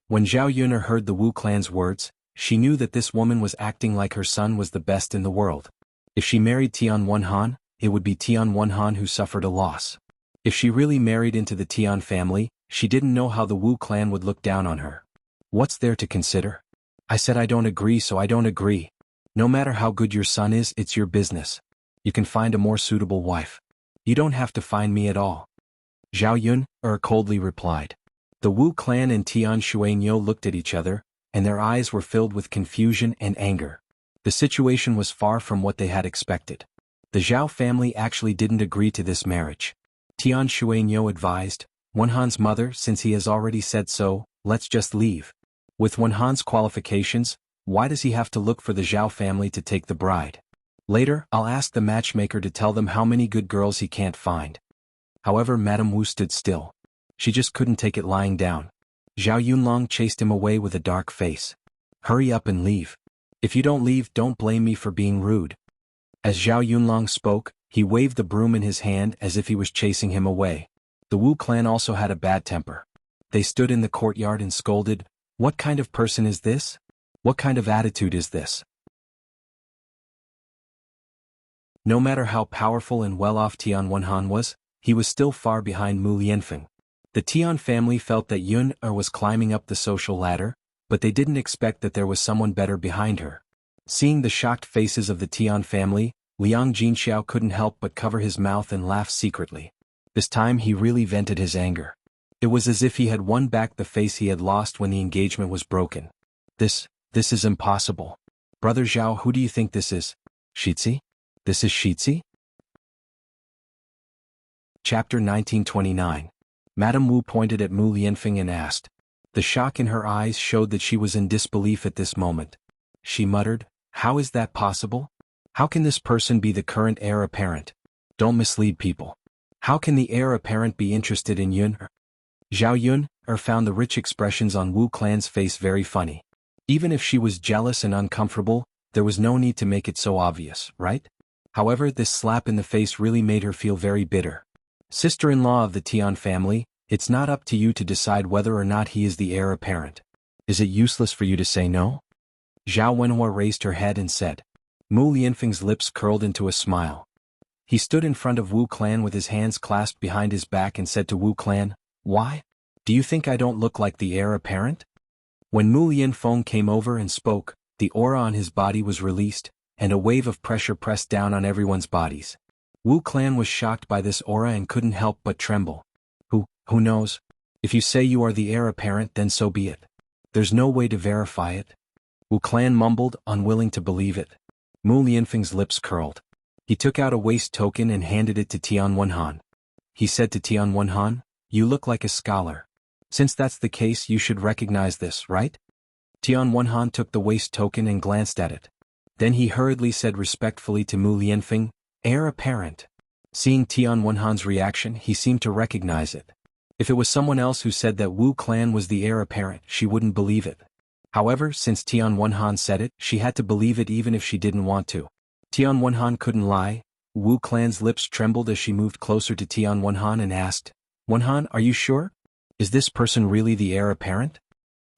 When Zhao Yun'er heard the Wu clan's words, she knew that this woman was acting like her son was the best in the world. If she married Xuanhuan, it would be Xuanhuan who suffered a loss. If she really married into the Tian family, she didn't know how the Wu clan would look down on her. What's there to consider? I said I don't agree, so I don't agree. No matter how good your son is, it's your business. You can find a more suitable wife. You don't have to find me at all. Zhao Yun coldly replied. The Wu clan and Tian Xuanhuan looked at each other, and their eyes were filled with confusion and anger. The situation was far from what they had expected. The Zhao family actually didn't agree to this marriage. Tian Xuanhuan advised, Xuanhuan's mother, since he has already said so, let's just leave. With Xuanhuan's qualifications, why does he have to look for the Zhao family to take the bride? Later, I'll ask the matchmaker to tell them how many good girls he can't find. However, Madame Wu stood still. She just couldn't take it lying down. Zhao Yunlong chased him away with a dark face. Hurry up and leave. If you don't leave, don't blame me for being rude. As Zhao Yunlong spoke, he waved the broom in his hand as if he was chasing him away. The Wu clan also had a bad temper. They stood in the courtyard and scolded, "What kind of person is this? What kind of attitude is this?" No matter how powerful and well-off Tian Xuanhuan was, he was still far behind Mu Lianfeng. The Tian family felt that Yun was climbing up the social ladder, but they didn't expect that there was someone better behind her. Seeing the shocked faces of the Tian family, Liang Jinxiao couldn't help but cover his mouth and laugh secretly. This time he really vented his anger. It was as if he had won back the face he had lost when the engagement was broken. This is impossible. Brother Zhao, who do you think this is? Shitzi? This is Shitzi? Chapter 1929. Madame Wu pointed at Mu Lianfeng and asked. The shock in her eyes showed that she was in disbelief at this moment. She muttered, "How is that possible? How can this person be the current heir apparent? Don't mislead people. How can the heir apparent be interested in Yun?" Zhao Yun found the rich expressions on Wu clan's face very funny. Even if she was jealous and uncomfortable, there was no need to make it so obvious, right? However, this slap in the face really made her feel very bitter. Sister-in-law of the Tian family, it's not up to you to decide whether or not he is the heir apparent. Is it useless for you to say no? Zhao Wenhua raised her head and said. Mu Lianfeng's lips curled into a smile. He stood in front of Wu clan with his hands clasped behind his back and said to Wu clan, "Why? Do you think I don't look like the heir apparent?" When Mu Lianfeng came over and spoke, the aura on his body was released, and a wave of pressure pressed down on everyone's bodies. Wu clan was shocked by this aura and couldn't help but tremble. Who knows? If you say you are the heir apparent, then so be it. There's no way to verify it. Wu clan mumbled, unwilling to believe it. Mu Lianfeng's lips curled. He took out a waist token and handed it to Tian Xuanhuan. He said to Tian Xuanhuan, "You look like a scholar. Since that's the case, you should recognize this, right?" Tian Xuanhuan took the waist token and glanced at it. Then he hurriedly said respectfully to Mu Lianfeng, "Heir apparent." Seeing Tian Xuanhuan's reaction, he seemed to recognize it. If it was someone else who said that Wu clan was the heir apparent, she wouldn't believe it. However, since Tian Xuanhuan said it, she had to believe it even if she didn't want to. Tian Xuanhuan couldn't lie. Wu clan's lips trembled as she moved closer to Tian Xuanhuan and asked, "Xuanhuan, are you sure? Is this person really the heir apparent?"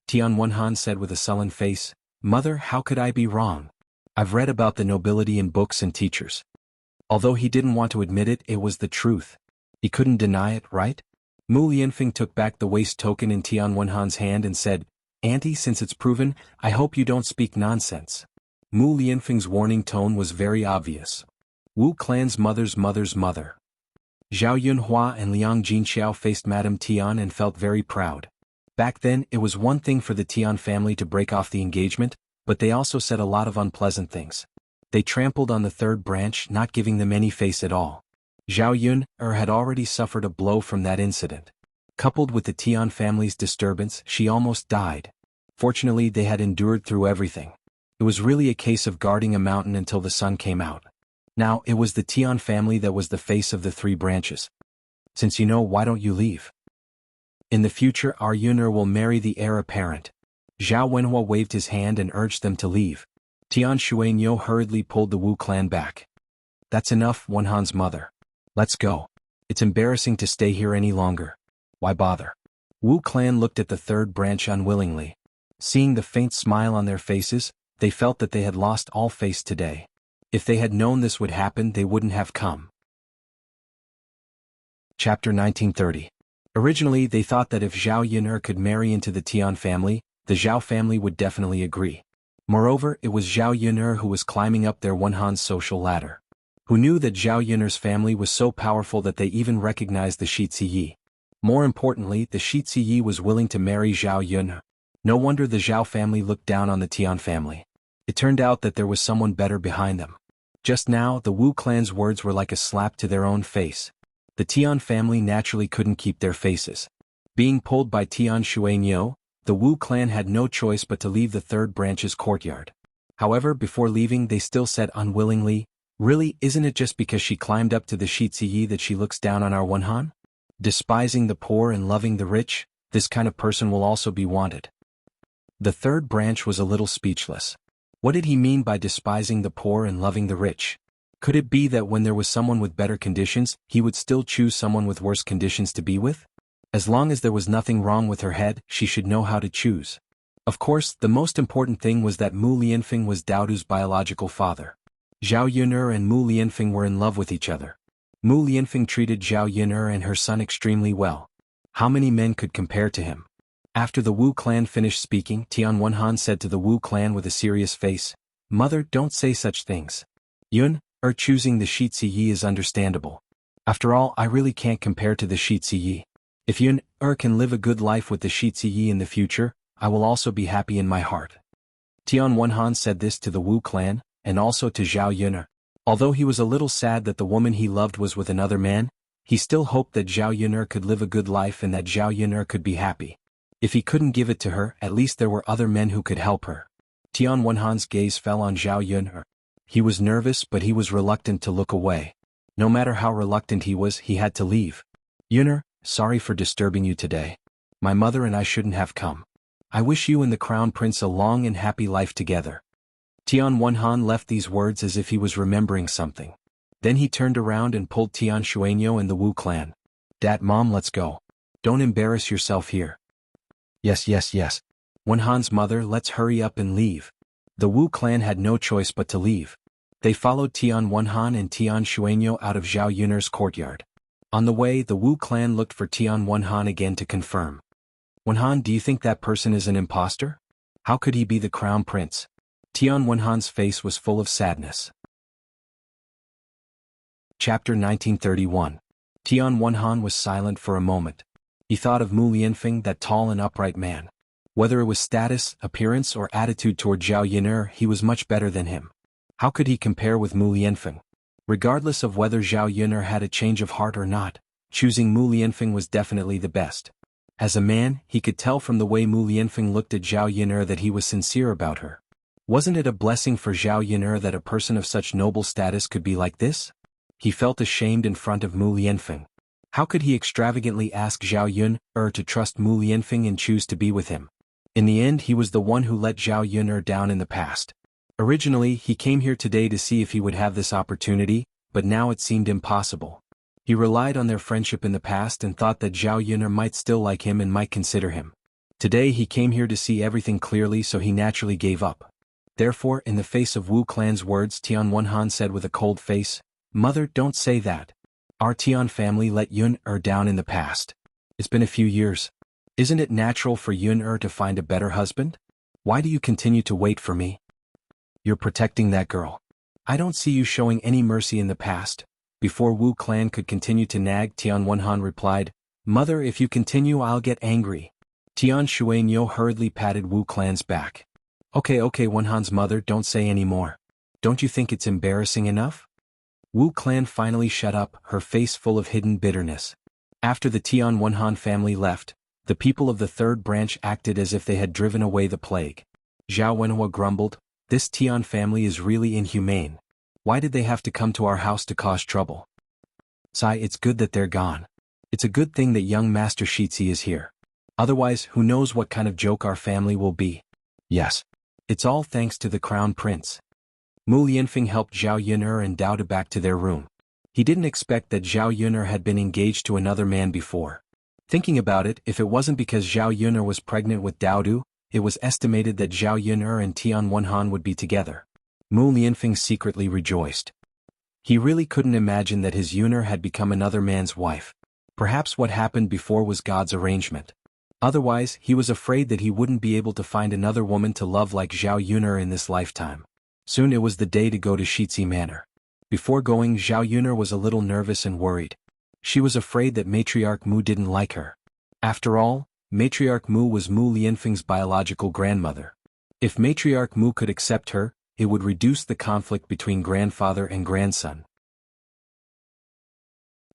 Tian Xuanhuan said with a sullen face, "Mother, how could I be wrong? I've read about the nobility in books and teachers." Although he didn't want to admit it, it was the truth. He couldn't deny it, right? Mu Lianfeng took back the waist token in Tian Xuanhuan's hand and said, "Auntie, since it's proven, I hope you don't speak nonsense." Mu Lianfeng's warning tone was very obvious. Wu clan's mother's mother's mother. Zhao Yunhua and Liang Jinxiao faced Madame Tian and felt very proud. Back then, it was one thing for the Tian family to break off the engagement, but they also said a lot of unpleasant things. They trampled on the third branch, not giving them any face at all. Zhao Yun had already suffered a blow from that incident. Coupled with the Tian family's disturbance, she almost died. Fortunately, they had endured through everything. It was really a case of guarding a mountain until the sun came out. Now, it was the Tian family that was the face of the three branches. Since you know, why don't you leave? In the future, our Yun'er will marry the heir apparent. Zhao Wenhua waved his hand and urged them to leave. Tian Xuanhuan hurriedly pulled the Wu clan back. "That's enough, Xuanhuan's mother. Let's go. It's embarrassing to stay here any longer. Why bother?" Wu clan looked at the third branch unwillingly. Seeing the faint smile on their faces, they felt that they had lost all face today. If they had known this would happen, they wouldn't have come. Chapter 1930. Originally they thought that if Zhao Yun'er could marry into the Tian family, the Zhao family would definitely agree. Moreover, it was Zhao Yun'er who was climbing up their Xuanhuan's social ladder. Who knew that Zhao Yun'er's family was so powerful that they even recognized the xianxia. More importantly, the xianxia was willing to marry Zhao Yun'er. No wonder the Zhao family looked down on the Tian family. It turned out that there was someone better behind them. Just now, the Wu clan's words were like a slap to their own face. The Tian family naturally couldn't keep their faces. Being pulled by Tian Xuanhuan, the Wu clan had no choice but to leave the third branch's courtyard. However, before leaving they still said unwillingly, "Really, isn't it just because she climbed up to the xianxia that she looks down on our Xuanhuan? Despising the poor and loving the rich, this kind of person will also be wanted." The third branch was a little speechless. What did he mean by despising the poor and loving the rich? Could it be that when there was someone with better conditions, he would still choose someone with worse conditions to be with? As long as there was nothing wrong with her head, she should know how to choose. Of course, the most important thing was that Mu Lianfeng was Daodu's biological father. Zhao Yun'er and Mu Lianfeng were in love with each other. Mu Lianfeng treated Zhao Yun'er and her son extremely well. How many men could compare to him? After the Wu clan finished speaking, Tian Xuanhuan said to the Wu clan with a serious face, "Mother, don't say such things. Yun'er choosing the xianxia is understandable. After all, I really can't compare to the xianxia. If Yun'er can live a good life with the xianxia in the future, I will also be happy in my heart." Tian Xuanhuan said this to the Wu clan, and also to Zhao Yun'er. Although he was a little sad that the woman he loved was with another man, he still hoped that Zhao Yun'er could live a good life and that Zhao Yun'er could be happy. If he couldn't give it to her, at least there were other men who could help her. Tian Xuanhuan's gaze fell on Zhao Yun'er. He was nervous, but he was reluctant to look away. No matter how reluctant he was, he had to leave. "Yun'er, sorry for disturbing you today. My mother and I shouldn't have come. I wish you and the crown prince a long and happy life together." Tian Xuanhuan left these words as if he was remembering something. Then he turned around and pulled Tian Xuanhuan and the Wu clan. "Dad, Mom, let's go. Don't embarrass yourself here." Yes. Xuanhuan's mother, let's hurry up and leave. The Wu clan had no choice but to leave. They followed Tian Xuanhuan and Tian Xuanhuan out of Zhao Yun'er's courtyard. On the way, the Wu clan looked for Tian Xuanhuan again to confirm. "Xuanhuan, do you think that person is an imposter? How could he be the crown prince?" Tian Xuanhuan's face was full of sadness. Chapter 1931. Tian Xuanhuan was silent for a moment. He thought of Mu Lianfeng, that tall and upright man. Whether it was status, appearance, or attitude toward Zhao Yun'er, he was much better than him. How could he compare with Mu Lianfeng? Regardless of whether Zhao Yun'er had a change of heart or not, choosing Mu Lianfeng was definitely the best. As a man, he could tell from the way Mu Lianfeng looked at Zhao Yun'er that he was sincere about her. Wasn't it a blessing for Zhao Yun'er that a person of such noble status could be like this? He felt ashamed in front of Mu Lianfeng. How could he extravagantly ask Zhao Yun'er to trust Mu Lianfeng and choose to be with him? In the end, he was the one who let Zhao Yun'er down in the past. Originally, he came here today to see if he would have this opportunity, but now it seemed impossible. He relied on their friendship in the past and thought that Zhao Yun'er might still like him and might consider him. Today he came here to see everything clearly, so he naturally gave up. Therefore, in the face of Wu clan's words, Tian Xuanhuan said with a cold face, "Mother, don't say that. Our Tian family let Yun'er down in the past. It's been a few years. Isn't it natural for Yun'er to find a better husband? Why do you continue to wait for me? You're protecting that girl. I don't see you showing any mercy in the past." Before Wu clan could continue to nag, Tian Xuanhuan replied, "Mother, if you continue I'll get angry." Tian Xuanhuan hurriedly patted Wu clan's back. Okay, Xuanhuan's mother, don't say any more. Don't you think it's embarrassing enough?" Wu clan finally shut up, her face full of hidden bitterness. After the Tian Xuanhuan family left, the people of the third branch acted as if they had driven away the plague. Zhao Wenhua grumbled, "This Tian family is really inhumane. Why did they have to come to our house to cause trouble? Sai, it's good that they're gone. It's a good thing that young Master Shitzi is here. Otherwise, who knows what kind of joke our family will be. Yes. It's all thanks to the crown prince." Mu Lianfeng helped Zhao Yun'er and Daodu back to their room. He didn't expect that Zhao Yun'er had been engaged to another man before. Thinking about it, if it wasn't because Zhao Yun'er was pregnant with Daodu, it was estimated that Zhao Yun'er and Tian Xuanhuan would be together. Mu Lianfeng secretly rejoiced. He really couldn't imagine that his Yun'er had become another man's wife. Perhaps what happened before was God's arrangement. Otherwise, he was afraid that he wouldn't be able to find another woman to love like Zhao Yun'er in this lifetime. Soon it was the day to go to Shixi Manor. Before going, Zhao Yun'er was a little nervous and worried. She was afraid that Matriarch Mu didn't like her. After all, Matriarch Mu was Mu Lianfeng's biological grandmother. If Matriarch Mu could accept her, it would reduce the conflict between grandfather and grandson.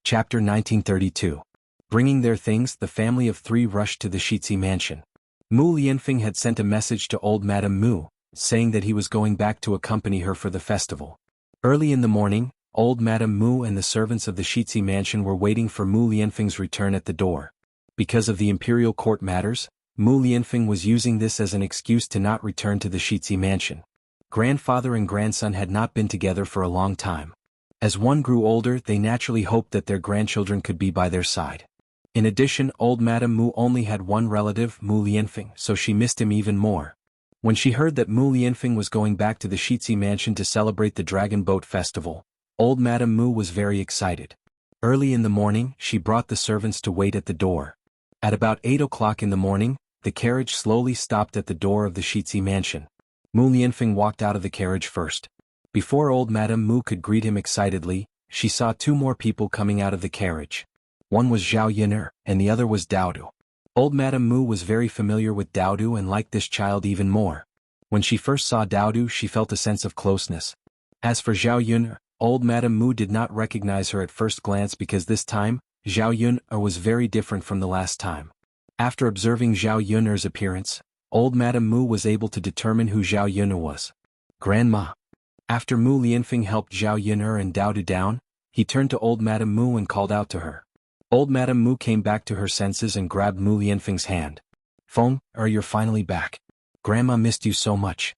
Chapter 1932. Bringing their things, the family of three rushed to the Shixi mansion. Mu Lianfeng had sent a message to old Madame Mu, saying that he was going back to accompany her for the festival. Early in the morning, old Madame Mu and the servants of the Shixi mansion were waiting for Mu Lianfeng's return at the door. Because of the imperial court matters, Mu Lianfeng was using this as an excuse to not return to the Shixi mansion. Grandfather and grandson had not been together for a long time. As one grew older, they naturally hoped that their grandchildren could be by their side. In addition, old Madame Mu only had one relative, Mu Lianfeng, so she missed him even more. When she heard that Mu Lianfeng was going back to the Shixi mansion to celebrate the Dragon Boat Festival, old Madame Mu was very excited. Early in the morning, she brought the servants to wait at the door. At about 8 o'clock in the morning, the carriage slowly stopped at the door of the Shixi mansion. Mu Lianfeng walked out of the carriage first. Before old Madame Mu could greet him excitedly, she saw two more people coming out of the carriage. One was Zhao Yun'er, and the other was Daodu. Old Madame Mu was very familiar with Daodu and liked this child even more. When she first saw Daodu, she felt a sense of closeness. As for Zhao Yun'er, old Madame Mu did not recognize her at first glance because this time, Zhao Yun'er was very different from the last time. After observing Zhao Yun'er's appearance, old Madame Mu was able to determine who Zhao Yun'er was. Grandma. After Mu Lianfeng helped Zhao Yun'er and Daodu down, he turned to old Madame Mu and called out to her. Old Madame Mu came back to her senses and grabbed Mu Lianfeng's hand. Feng, you're finally back. Grandma missed you so much.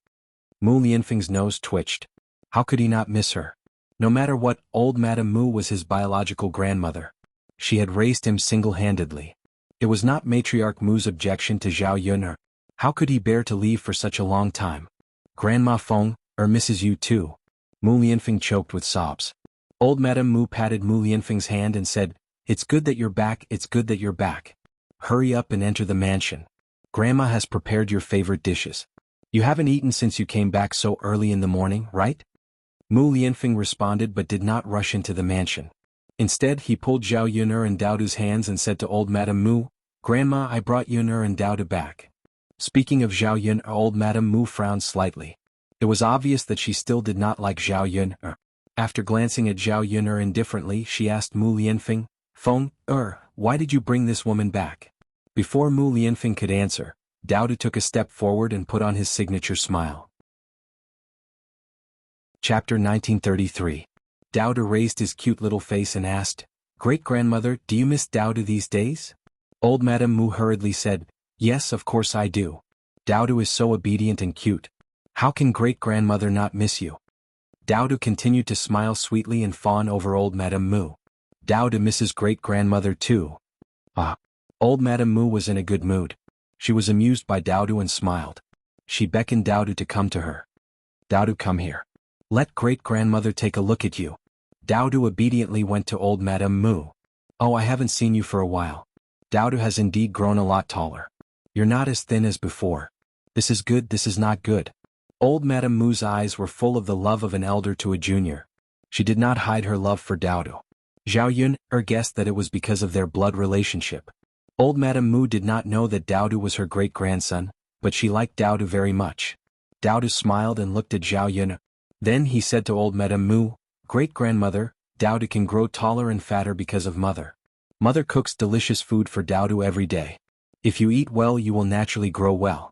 Mu Lianfeng's nose twitched. How could he not miss her? No matter what, old Madame Mu was his biological grandmother. She had raised him single-handedly. It was not Matriarch Mu's objection to Zhao Yun'er. How could he bear to leave for such a long time? Grandma Feng, misses you too. Mu Lianfeng choked with sobs. Old Madame Mu patted Mu Lianfeng's hand and said, It's good that you're back, it's good that you're back. Hurry up and enter the mansion. Grandma has prepared your favorite dishes. You haven't eaten since you came back so early in the morning, right? Mu Lianfeng responded but did not rush into the mansion. Instead, he pulled Zhao Yun'er and Daodu's hands and said to old Madame Mu, Grandma, I brought Yun'er and Daodu back. Speaking of Zhao Yun'er, old Madame Mu frowned slightly. It was obvious that she still did not like Zhao Yun'er. After glancing at Zhao Yun'er indifferently, she asked Mu Lianfeng, Feng, why did you bring this woman back? Before Mu Lianfeng could answer, Daodu took a step forward and put on his signature smile. Chapter 1933. Daodu raised his cute little face and asked, Great-grandmother, do you miss Daodu these days? Old Madame Mu hurriedly said, Yes, of course I do. Daodu is so obedient and cute. How can great-grandmother not miss you? Daodu continued to smile sweetly and fawn over old Madame Mu. Daodu misses great-grandmother too. Old Madame Mu was in a good mood. She was amused by Daodu and smiled. She beckoned Daodu to come to her. Daodu, come here. Let great-grandmother take a look at you. Daodu obediently went to old Madame Mu. Oh, I haven't seen you for a while. Daodu has indeed grown a lot taller. You're not as thin as before. This is good, this is not good. Old Madame Mu's eyes were full of the love of an elder to a junior. She did not hide her love for Daodu. Zhao Yun'er guessed that it was because of their blood relationship. Old Madame Mu did not know that Daodu was her great-grandson, but she liked Daodu very much. Daodu smiled and looked at Zhao Yun'er. Then he said to old Madame Mu, Great-grandmother, Daodu can grow taller and fatter because of mother. Mother cooks delicious food for Daodu every day. If you eat well, you will naturally grow well.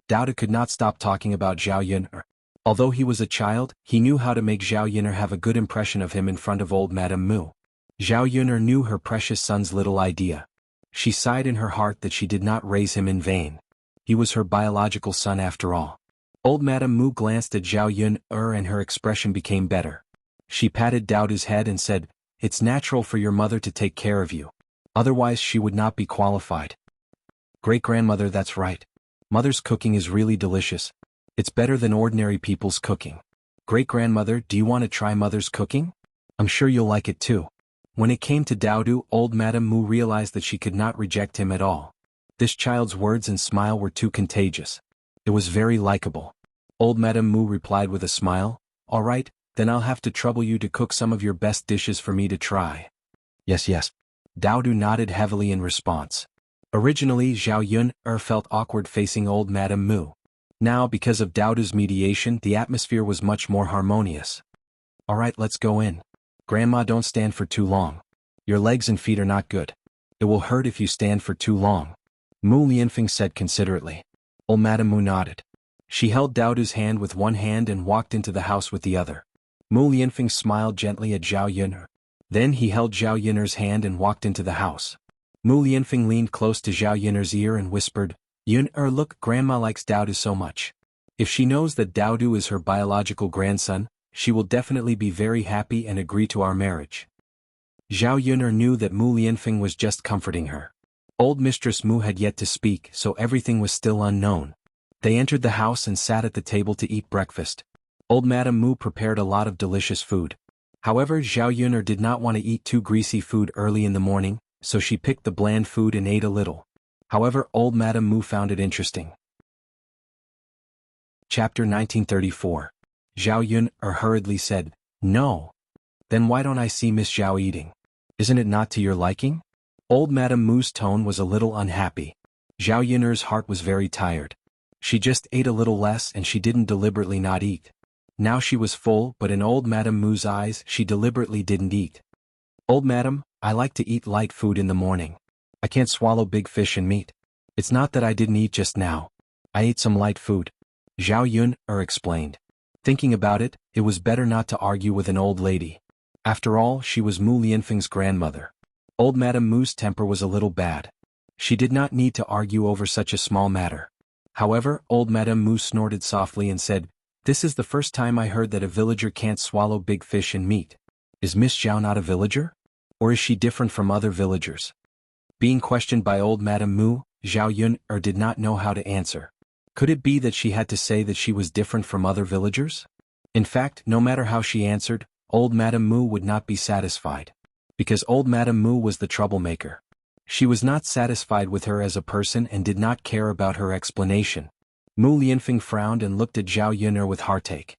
Daodu could not stop talking about Zhao Yun'er. Although he was a child, he knew how to make Zhao Yun'er have a good impression of him in front of old Madame Mu. Zhao Yun'er knew her precious son's little idea. She sighed in her heart that she did not raise him in vain. He was her biological son after all. Old Madame Mu glanced at Zhao Yun'er and her expression became better. She patted Daodu's head and said, It's natural for your mother to take care of you. Otherwise she would not be qualified. Great-grandmother, that's right. Mother's cooking is really delicious. It's better than ordinary people's cooking. Great-grandmother, do you want to try mother's cooking? I'm sure you'll like it too. When it came to Daodu, old Madame Mu realized that she could not reject him at all. This child's words and smile were too contagious. It was very likable. Old Madame Mu replied with a smile, "All right, then I'll have to trouble you to cook some of your best dishes for me to try." Yes, yes. Daodu nodded heavily in response. Originally, Xianxia felt awkward facing old Madame Mu. Now, because of Daodu's mediation, the atmosphere was much more harmonious. "All right, let's go in. Grandma, don't stand for too long. Your legs and feet are not good. It will hurt if you stand for too long," Mu Lianfeng said considerately. Old Madame Mu nodded. She held Daodu's hand with one hand and walked into the house with the other. Mu Lianfeng smiled gently at Zhao Yun'er. Then he held Zhao Yun'er's hand and walked into the house. Mu Lianfeng leaned close to Zhao Yun'er's ear and whispered, "Yun'er, look, Grandma likes Daodu so much. If she knows that Daodu is her biological grandson, she will definitely be very happy and agree to our marriage." Zhao Yun'er knew that Mu Lianfeng was just comforting her. Old Mistress Mu had yet to speak, so everything was still unknown. They entered the house and sat at the table to eat breakfast. Old Madame Mu prepared a lot of delicious food. However, Zhao Yun'er did not want to eat too greasy food early in the morning, so she picked the bland food and ate a little. However, old Madame Mu found it interesting. Chapter 1934. Zhao Yun'er hurriedly said, "No. Then why don't I see Miss Zhao eating? Isn't it not to your liking?" Old Madame Mu's tone was a little unhappy. Zhao Yun'er's heart was very tired. She just ate a little less and she didn't deliberately not eat. Now she was full, but in old Madame Mu's eyes she deliberately didn't eat. "Old Madame, I like to eat light food in the morning. I can't swallow big fish and meat. It's not that I didn't eat just now. I ate some light food," Zhao Yun'er explained. Thinking about it, it was better not to argue with an old lady. After all, she was Mu Lianfeng's grandmother. Old Madame Mu's temper was a little bad. She did not need to argue over such a small matter. However, old Madame Mu snorted softly and said, "This is the first time I heard that a villager can't swallow big fish and meat. Is Miss Zhao not a villager? Or is she different from other villagers?" Being questioned by old Madame Mu, Zhao Yun'er did not know how to answer. Could it be that she had to say that she was different from other villagers? In fact, no matter how she answered, old Madame Mu would not be satisfied. Because old Madame Mu was the troublemaker. She was not satisfied with her as a person and did not care about her explanation. Mu Lianfeng frowned and looked at Zhao Yun'er with heartache.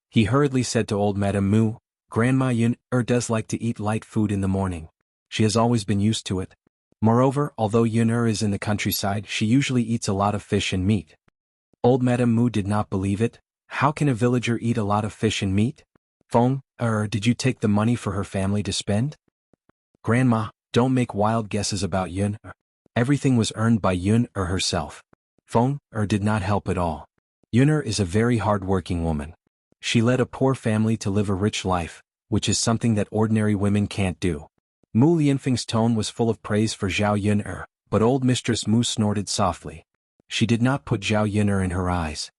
He hurriedly said to old Madame Mu, "Grandma Yun'er does like to eat light food in the morning. She has always been used to it. Moreover, although Yun'er is in the countryside, she usually eats a lot of fish and meat." Old Madame Mu did not believe it. How can a villager eat a lot of fish and meat? "Feng, did you take the money for her family to spend?" "Grandma, don't make wild guesses about Yun'er. Everything was earned by Yun'er herself." Feng did not help at all. Yun'er is a very hard-working woman. She led a poor family to live a rich life, which is something that ordinary women can't do. Mu Lianfeng's tone was full of praise for Zhao Yun'er, but old Mistress Mu snorted softly. She did not put Zhao Yun'er in her eyes.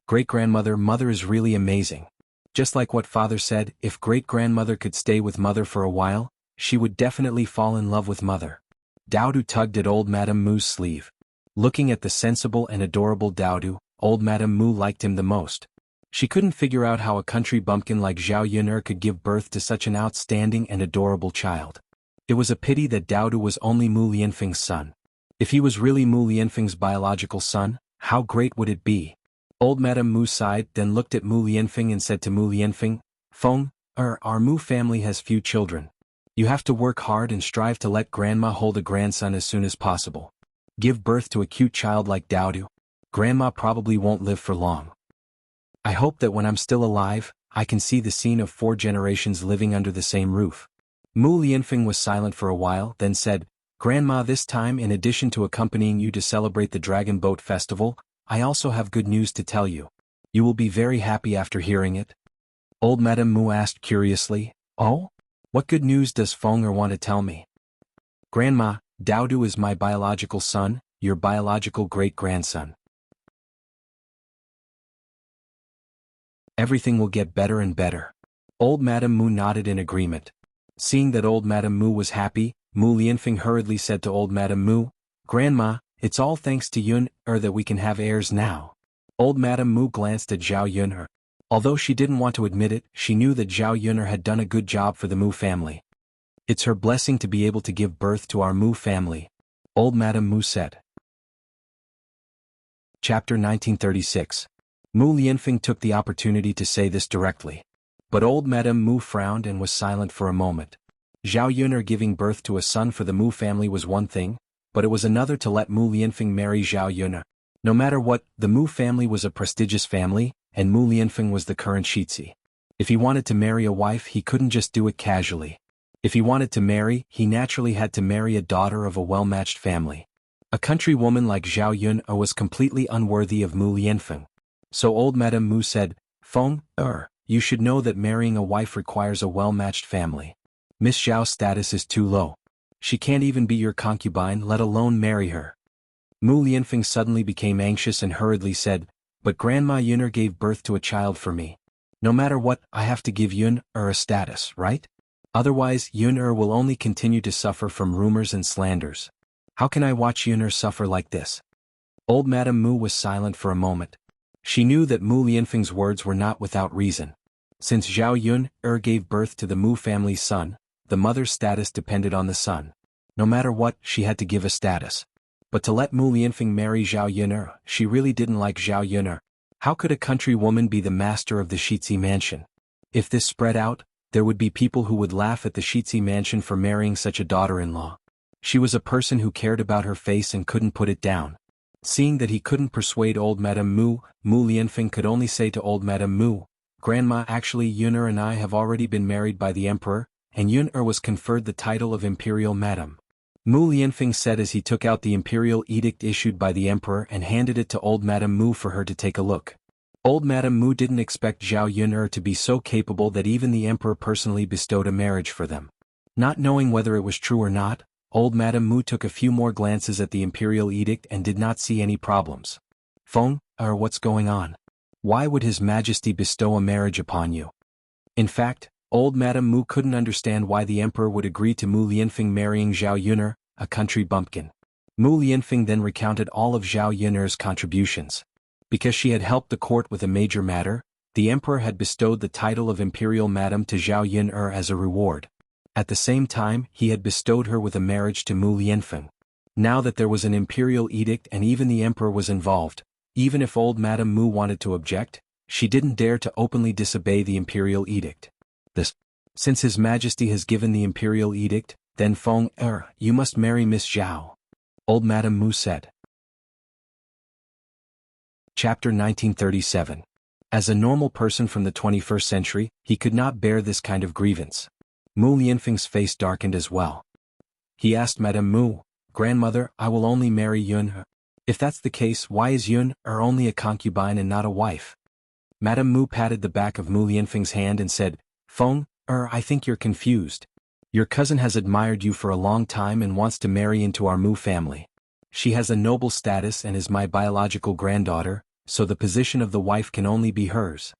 "Great-grandmother, mother is really amazing. Just like what father said, if great-grandmother could stay with mother for a while, she would definitely fall in love with mother." Daodu tugged at old Madame Mu's sleeve. Looking at the sensible and adorable Daodu, old Madame Mu liked him the most. She couldn't figure out how a country bumpkin like Zhao Yun'er could give birth to such an outstanding and adorable child. It was a pity that Daodu was only Mu Lianfeng's son. If he was really Mu Lianfeng's biological son, how great would it be? Old Madame Mu sighed, then looked at Mu Lianfeng and said to Mu Lianfeng, "Feng, our Mu family has few children. You have to work hard and strive to let Grandma hold a grandson as soon as possible. Give birth to a cute child like Daodu. Grandma probably won't live for long. I hope that when I'm still alive, I can see the scene of 4 generations living under the same roof." Mu Lianfeng was silent for a while, then said, "Grandma, this time in addition to accompanying you to celebrate the Dragon Boat Festival, I also have good news to tell you. You will be very happy after hearing it." Old Madame Mu asked curiously, "Oh? What good news does Feng want to tell me?" "Grandma, Daodu is my biological son, your biological great-grandson. Everything will get better and better." Old Madame Mu nodded in agreement. Seeing that old Madame Mu was happy, Mu Lianfeng hurriedly said to old Madame Mu, "Grandma, it's all thanks to Yun'er that we can have heirs now." Old Madame Mu glanced at Zhao Yun'er. Although she didn't want to admit it, she knew that Zhao Yun'er had done a good job for the Mu family. It's her blessing to be able to give birth to our Mu family, old Madame Mu said. Chapter 1936. Mu Lianfeng took the opportunity to say this directly. But old Madame Mu frowned and was silent for a moment. Zhao Yuner giving birth to a son for the Mu family was one thing, but it was another to let Mu Lianfeng marry Zhao Yuner. No matter what, the Mu family was a prestigious family, and Mu Lianfeng was the current xianxia. If he wanted to marry a wife, he couldn't just do it casually. If he wanted to marry, he naturally had to marry a daughter of a well-matched family. A country woman like Zhao Yuner was completely unworthy of Mu Lianfeng. So old Madame Mu said, "Feng, you should know that marrying a wife requires a well-matched family. Miss Zhao's status is too low. She can't even be your concubine, let alone marry her." Mu Lianfeng suddenly became anxious and hurriedly said, "But Grandma Yuner gave birth to a child for me. No matter what, I have to give Yuner a status, right? Otherwise, Yuner will only continue to suffer from rumors and slanders. How can I watch Yuner suffer like this?" Old Madame Mu was silent for a moment. She knew that Mu Lianfeng's words were not without reason. Since Zhao Yuner gave birth to the Mu family's son, the mother's status depended on the son. No matter what, she had to give a status. But to let Mu Lianfeng marry Zhao Yuner, she really didn't like Zhao Yuner. How could a country woman be the master of the xianxia mansion? If this spread out, there would be people who would laugh at the xianxia mansion for marrying such a daughter-in-law. She was a person who cared about her face and couldn't put it down. Seeing that he couldn't persuade old Madame Mu, Mu Lianfeng could only say to old Madame Mu, "Grandma, actually Yuner and I have already been married by the emperor, and Yuner was conferred the title of Imperial Madam." Mu Lianfeng said as he took out the imperial edict issued by the emperor and handed it to old Madame Mu for her to take a look. Old Madame Mu didn't expect Zhao Yuner to be so capable that even the emperor personally bestowed a marriage for them. Not knowing whether it was true or not, old Madame Mu took a few more glances at the imperial edict and did not see any problems. "Feng, what's going on? Why would His Majesty bestow a marriage upon you?" In fact, old Madame Mu couldn't understand why the emperor would agree to Mu Lianfeng marrying Zhao Yuner, a country bumpkin. Mu Lianfeng then recounted all of Zhao Yuner's contributions. Because she had helped the court with a major matter, the emperor had bestowed the title of Imperial Madam to Zhao Yuner as a reward. At the same time, he had bestowed her with a marriage to Mu Lianfeng. Now that there was an imperial edict and even the emperor was involved, even if old Madame Mu wanted to object, she didn't dare to openly disobey the imperial edict. Since His Majesty has given the imperial edict, then Feng, you must marry Miss Zhao, old Madame Mu said. Chapter 1937. As a normal person from the 21st century, he could not bear this kind of grievance. Mu Lianfeng's face darkened as well. He asked Madame Mu, "Grandmother, I will only marry Yuner. If that's the case, why is Yuner only a concubine and not a wife?" Madame Mu patted the back of Mu Lianfeng's hand and said, "Feng, I think you're confused. Your cousin has admired you for a long time and wants to marry into our Mu family. She has a noble status and is my biological granddaughter, so the position of the wife can only be hers."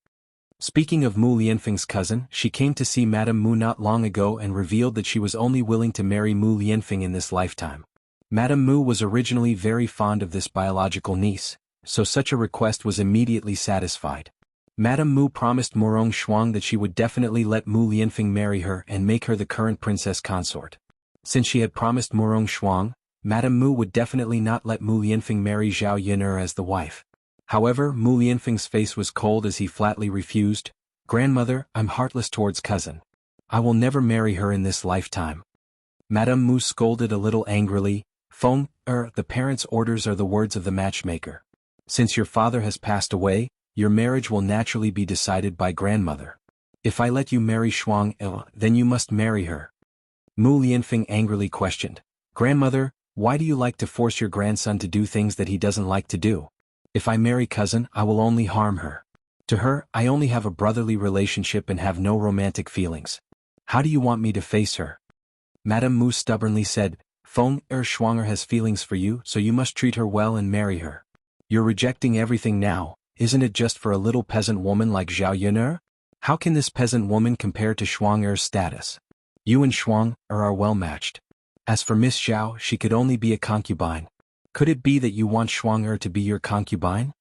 Speaking of Mu Lianfeng's cousin, she came to see Madame Mu not long ago and revealed that she was only willing to marry Mu Lianfeng in this lifetime. Madame Mu was originally very fond of this biological niece, so such a request was immediately satisfied. Madame Mu promised Morong Shuang that she would definitely let Mu Lianfeng marry her and make her the current princess consort. Since she had promised Morong Shuang, Madame Mu would definitely not let Mu Lianfeng marry Zhao Yuner as the wife. However, Mu Lianfeng's face was cold as he flatly refused, "Grandmother, I'm heartless towards cousin. I will never marry her in this lifetime." Madame Mu scolded a little angrily, "Feng, the parents' orders are the words of the matchmaker. Since your father has passed away, your marriage will naturally be decided by grandmother. If I let you marry Shuang, then you must marry her." Mu Lianfeng angrily questioned, "Grandmother, why do you like to force your grandson to do things that he doesn't like to do? If I marry cousin, I will only harm her. To her, I only have a brotherly relationship and have no romantic feelings. How do you want me to face her?" Madame Mu stubbornly said, "Feng, Shuang has feelings for you, so you must treat her well and marry her. You're rejecting everything now, isn't it just for a little peasant woman like Zhao Yuner? How can this peasant woman compare to Shuang's status? You and Shuang are well matched. As for Miss Zhao, she could only be a concubine. Could it be that you want Shuang to be your concubine?"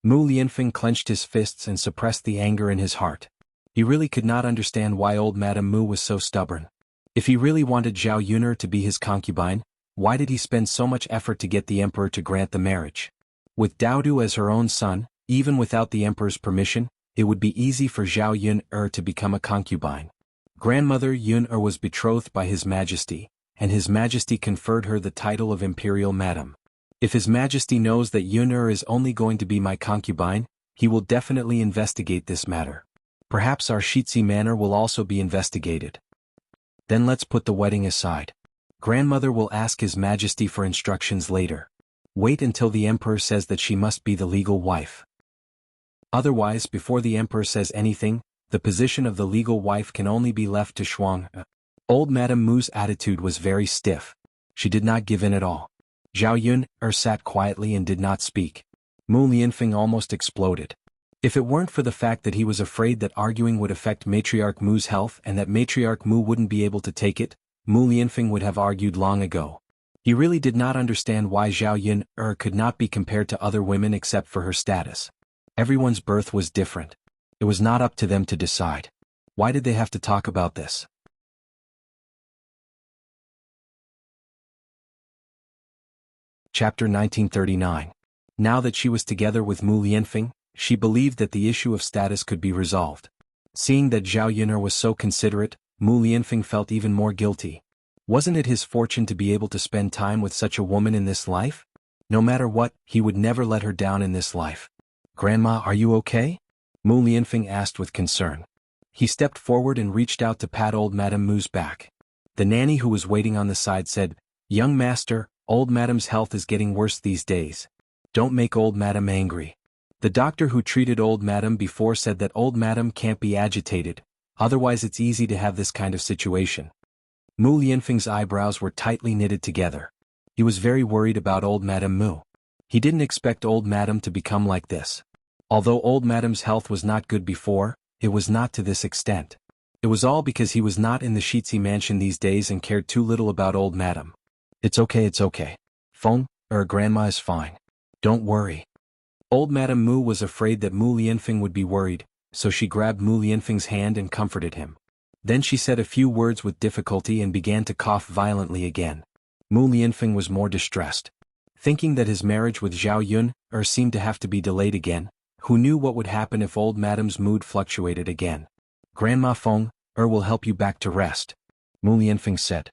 Mu Lianfeng clenched his fists and suppressed the anger in his heart. He really could not understand why old Madame Mu was so stubborn. If he really wanted Zhao Yuner to be his concubine, why did he spend so much effort to get the emperor to grant the marriage? With Daodu as her own son, even without the emperor's permission, it would be easy for Zhao Yuner to become a concubine. Grandmother Yuner was betrothed by His Majesty, and His Majesty conferred her the title of Imperial Madam. If His Majesty knows that Yuner is only going to be my concubine, he will definitely investigate this matter. Perhaps our Shitsi manor will also be investigated. Then let's put the wedding aside. Grandmother will ask His Majesty for instructions later. Wait until the emperor says that she must be the legal wife. Otherwise, before the emperor says anything, the position of the legal wife can only be left to Xuanhuan. Old Madame Mu's attitude was very stiff. She did not give in at all. Zhao Yuner sat quietly and did not speak. Mu Lianfeng almost exploded. If it weren't for the fact that he was afraid that arguing would affect Matriarch Mu's health and that Matriarch Mu wouldn't be able to take it, Mu Lianfeng would have argued long ago. He really did not understand why Zhao Yuner could not be compared to other women except for her status. Everyone's birth was different. It was not up to them to decide. Why did they have to talk about this? Chapter 1939. Now that she was together with Mu Lianfeng, she believed that the issue of status could be resolved. Seeing that Zhao Yuner was so considerate, Mu Lianfeng felt even more guilty. Wasn't it his fortune to be able to spend time with such a woman in this life? No matter what, he would never let her down in this life. Grandma, are you okay? Mu Lianfeng asked with concern. He stepped forward and reached out to pat old Madame Mu's back. The nanny who was waiting on the side said, "Young master, old Madame's health is getting worse these days. Don't make old Madame angry." The doctor who treated old Madame before said that old Madame can't be agitated, otherwise it's easy to have this kind of situation. Mu Lianfeng's eyebrows were tightly knitted together. He was very worried about old Madame Mu. He didn't expect old Madame to become like this. Although old Madame's health was not good before, it was not to this extent. It was all because he was not in the Shitsi mansion these days and cared too little about old Madame. It's okay. Grandma is fine. Don't worry. Old Madame Mu was afraid that Mu Lianfeng would be worried, so she grabbed Mu Lianfeng's hand and comforted him. Then she said a few words with difficulty and began to cough violently again. Mu Lianfeng was more distressed. Thinking that his marriage with Zhao Yuner seemed to have to be delayed again, who knew what would happen if old Madame's mood fluctuated again. Grandma will help you back to rest, Mu Lianfeng said.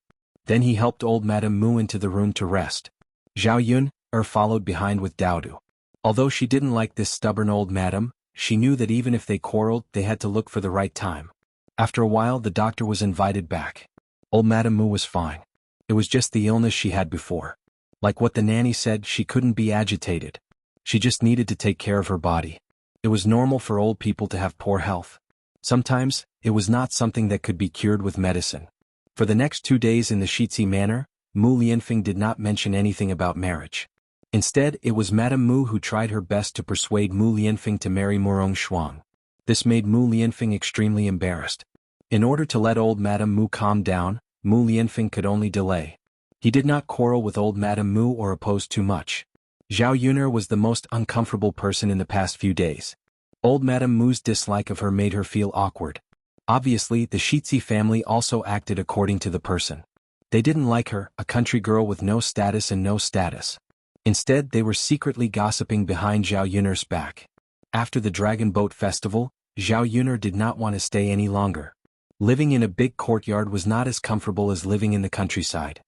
Then he helped old Madame Mu into the room to rest. Zhao Yuner followed behind with Daodu. Although she didn't like this stubborn old madam, she knew that even if they quarreled, they had to look for the right time. After a while, the doctor was invited back. Old Madame Mu was fine. It was just the illness she had before. Like what the nanny said, she couldn't be agitated. She just needed to take care of her body. It was normal for old people to have poor health. Sometimes, it was not something that could be cured with medicine. For the next 2 days in the Shitsi manor, Mu Lianfeng did not mention anything about marriage. Instead, it was Madame Mu who tried her best to persuade Mu Lianfeng to marry Murong Shuang. This made Mu Lianfeng extremely embarrassed. In order to let old Madame Mu calm down, Mu Lianfeng could only delay. He did not quarrel with old Madame Mu or oppose too much. Zhao Yuner was the most uncomfortable person in the past few days. Old Madame Mu's dislike of her made her feel awkward. Obviously, the Shitsi family also acted according to the person. They didn't like her, a country girl with no status and no status. Instead, they were secretly gossiping behind Zhao Yuner's back. After the Dragon Boat Festival, Zhao Yuner did not want to stay any longer. Living in a big courtyard was not as comfortable as living in the countryside.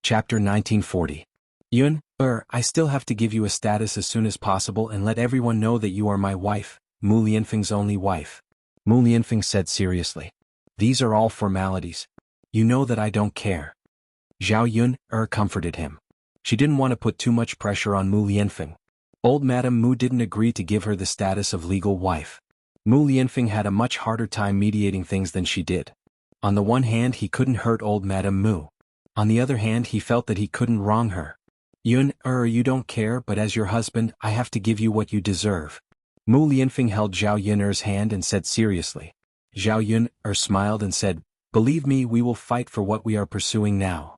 Chapter 1940. I still have to give you a status as soon as possible and let everyone know that you are my wife, Mu Lianfeng's only wife. Mu Lianfeng said seriously. These are all formalities. You know that I don't care. Zhao Yuner comforted him. She didn't want to put too much pressure on Mu Lianfeng. Old Madame Mu didn't agree to give her the status of legal wife. Mu Lianfeng had a much harder time mediating things than she did. On the one hand, he couldn't hurt old Madame Mu. On the other hand, he felt that he couldn't wrong her. You don't care, but as your husband, I have to give you what you deserve. Mu Lianfeng held Zhao Yuner's hand and said seriously. Zhao Yuner smiled and said, "Believe me, we will fight for what we are pursuing now."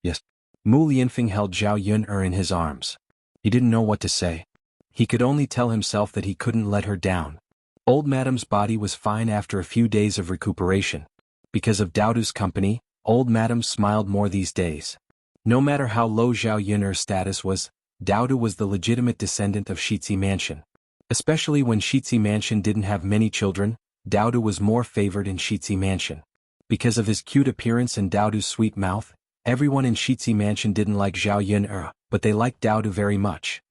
Yes. Mu Lianfeng held Zhao Yuner in his arms. He didn't know what to say. He could only tell himself that he couldn't let her down. Old Madam's body was fine after a few days of recuperation. Because of Daodu's company, Old Madam smiled more these days. No matter how low Zhao Yun'er's status was, Daodu was the legitimate descendant of Shitzi Mansion. Especially when Shitzi Mansion didn't have many children, Daodu was more favored in Shitzi Mansion. Because of his cute appearance and Daodu's sweet mouth, everyone in Shitzi Mansion didn't like Zhao Yun'er, but they liked Daodu very much.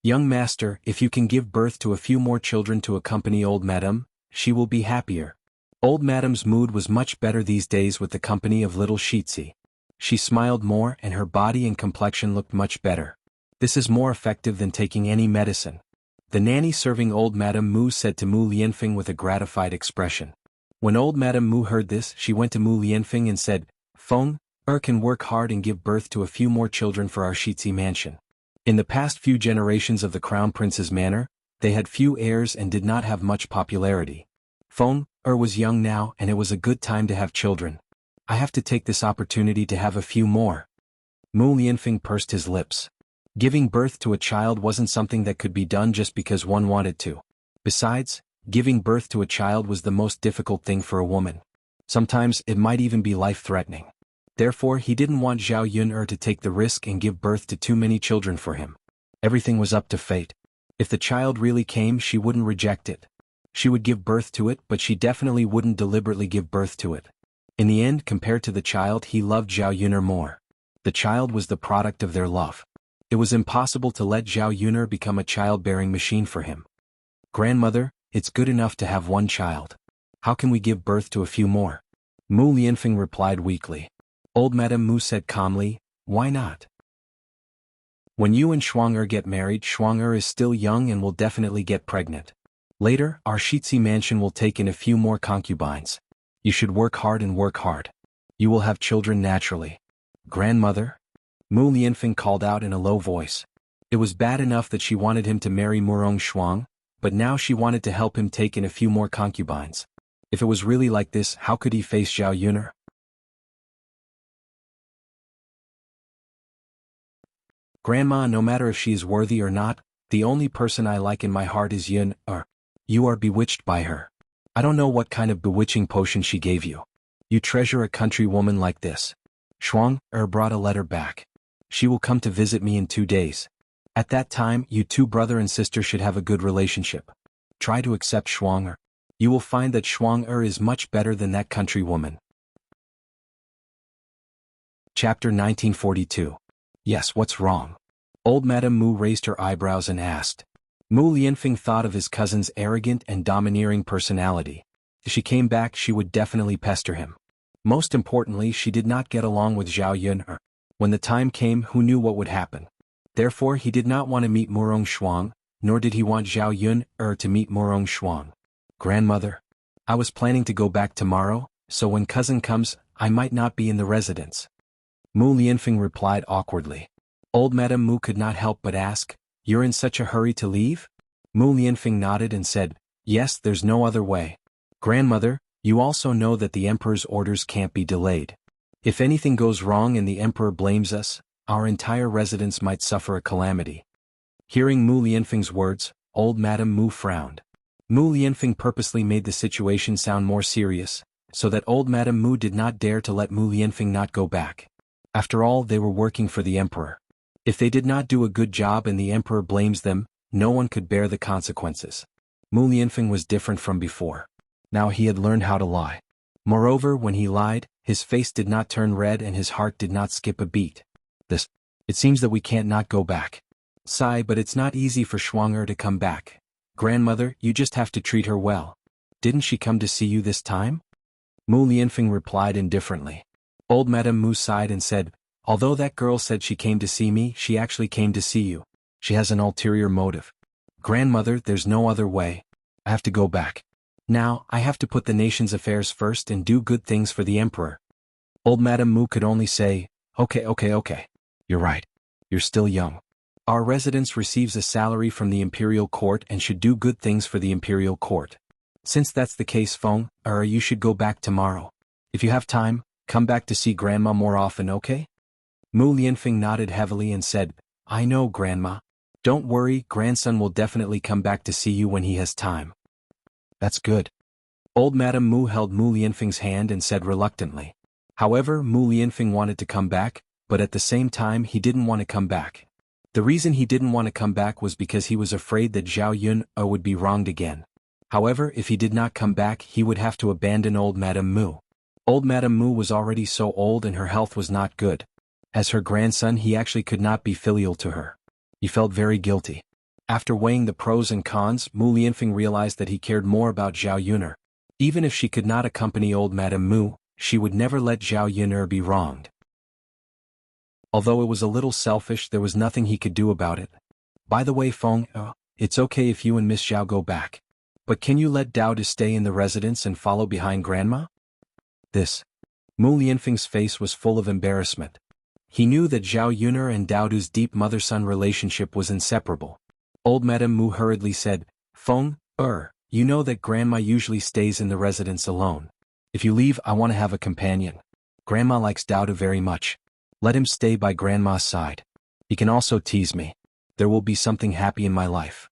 Young master, if you can give birth to a few more children to accompany Old Madam, she will be happier. Old Madam's mood was much better these days with the company of little Shitzi. She smiled more and her body and complexion looked much better. This is more effective than taking any medicine. The nanny serving Old Madam Mu said to Mu Lianfeng with a gratified expression. When Old Madam Mu heard this, she went to Mu Lianfeng and said, Feng, can work hard and give birth to a few more children for our Shitzi Mansion. In the past few generations of the Crown Prince's manor, they had few heirs and did not have much popularity. Feng was young now and it was a good time to have children. I have to take this opportunity to have a few more. Mu Lianfeng pursed his lips. Giving birth to a child wasn't something that could be done just because one wanted to. Besides, giving birth to a child was the most difficult thing for a woman. Sometimes it might even be life-threatening. Therefore he didn't want Zhao Yun'er to take the risk and give birth to too many children for him. Everything was up to fate. If the child really came, she wouldn't reject it. She would give birth to it, but she definitely wouldn't deliberately give birth to it. In the end, compared to the child, he loved Zhao Yun'er more. The child was the product of their love. It was impossible to let Zhao Yun'er become a childbearing machine for him. Grandmother, it's good enough to have one child. How can we give birth to a few more? Mu Lianfeng replied weakly. Old Madam Mu said calmly, why not? When you and Xuan'er get married, Xuan'er is still young and will definitely get pregnant. Later, our Shitzi Mansion will take in a few more concubines. You should work hard and work hard. You will have children naturally. Grandmother? Mu Lianfeng called out in a low voice. It was bad enough that she wanted him to marry Murong Xuang, but now she wanted to help him take in a few more concubines. If it was really like this, how could he face Zhao Yun'er? Grandma, no matter if she is worthy or not, the only person I like in my heart is Yun'er. You are bewitched by her. I don't know what kind of bewitching potion she gave you. You treasure a country woman like this. Xuan'er brought a letter back. She will come to visit me in 2 days. At that time, you two brother and sister should have a good relationship. Try to accept Xuan'er. You will find that Xuan'er is much better than that country woman. Chapter 1942. Yes, what's wrong? Old Madam Mu raised her eyebrows and asked. Mu Lianfeng thought of his cousin's arrogant and domineering personality. If she came back, she would definitely pester him. Most importantly, she did not get along with Zhao Yun'er. When the time came, who knew what would happen? Therefore he did not want to meet Murong Xuang, nor did he want Zhao Yun'er to meet Murong Xuang. Grandmother, I was planning to go back tomorrow, so when cousin comes, I might not be in the residence. Mu Lianfeng replied awkwardly. Old Madam Mu could not help but ask, you're in such a hurry to leave? Mu Lianfeng nodded and said, yes, there's no other way. Grandmother, you also know that the emperor's orders can't be delayed. If anything goes wrong and the emperor blames us, our entire residence might suffer a calamity. Hearing Mu Lianfeng's words, Old Madam Mu frowned. Mu Lianfeng purposely made the situation sound more serious, so that Old Madam Mu did not dare to let Mu Lianfeng not go back. After all, they were working for the emperor. If they did not do a good job and the emperor blames them, no one could bear the consequences. Mu Lianfeng was different from before. Now he had learned how to lie. Moreover, when he lied, his face did not turn red and his heart did not skip a beat. It seems that we can't not go back. Sigh, but it's not easy for Xuan'er to come back. Grandmother, you just have to treat her well. Didn't she come to see you this time? Mu Lianfeng replied indifferently. Old Madam Mu sighed and said, although that girl said she came to see me, she actually came to see you. She has an ulterior motive. Grandmother, there's no other way. I have to go back. Now, I have to put the nation's affairs first and do good things for the emperor. Old Madam Mu could only say, okay. You're right. You're still young. Our residence receives a salary from the imperial court and should do good things for the imperial court. Since that's the case, Feng, you should go back tomorrow. If you have time, come back to see Grandma more often, okay? Mu Lianfeng nodded heavily and said, I know, Grandma. Don't worry, grandson will definitely come back to see you when he has time. That's good. Old Madame Mu held Mu Lianfeng's hand and said reluctantly. However, Mu Lianfeng wanted to come back, but at the same time he didn't want to come back. The reason he didn't want to come back was because he was afraid that Zhao Yun would be wronged again. However, if he did not come back he would have to abandon old Madame Mu. Old Madame Mu was already so old and her health was not good. As her grandson he actually could not be filial to her. He felt very guilty. After weighing the pros and cons, Mu Lianfeng realized that he cared more about Zhao Yun'er. Even if she could not accompany old Madame Mu, she would never let Zhao Yun'er be wronged. Although it was a little selfish, there was nothing he could do about it. By the way, Feng, it's okay if you and Miss Zhao go back. But can you let Dao to stay in the residence and follow behind Grandma? Mu Lianfeng's face was full of embarrassment. He knew that Zhao Yun'er and Dao Du's deep mother-son relationship was inseparable. Old Madame Mu hurriedly said, Feng, you know that Grandma usually stays in the residence alone. If you leave, I want to have a companion. Grandma likes Dao Du very much. Let him stay by Grandma's side. He can also tease me. There will be something happy in my life.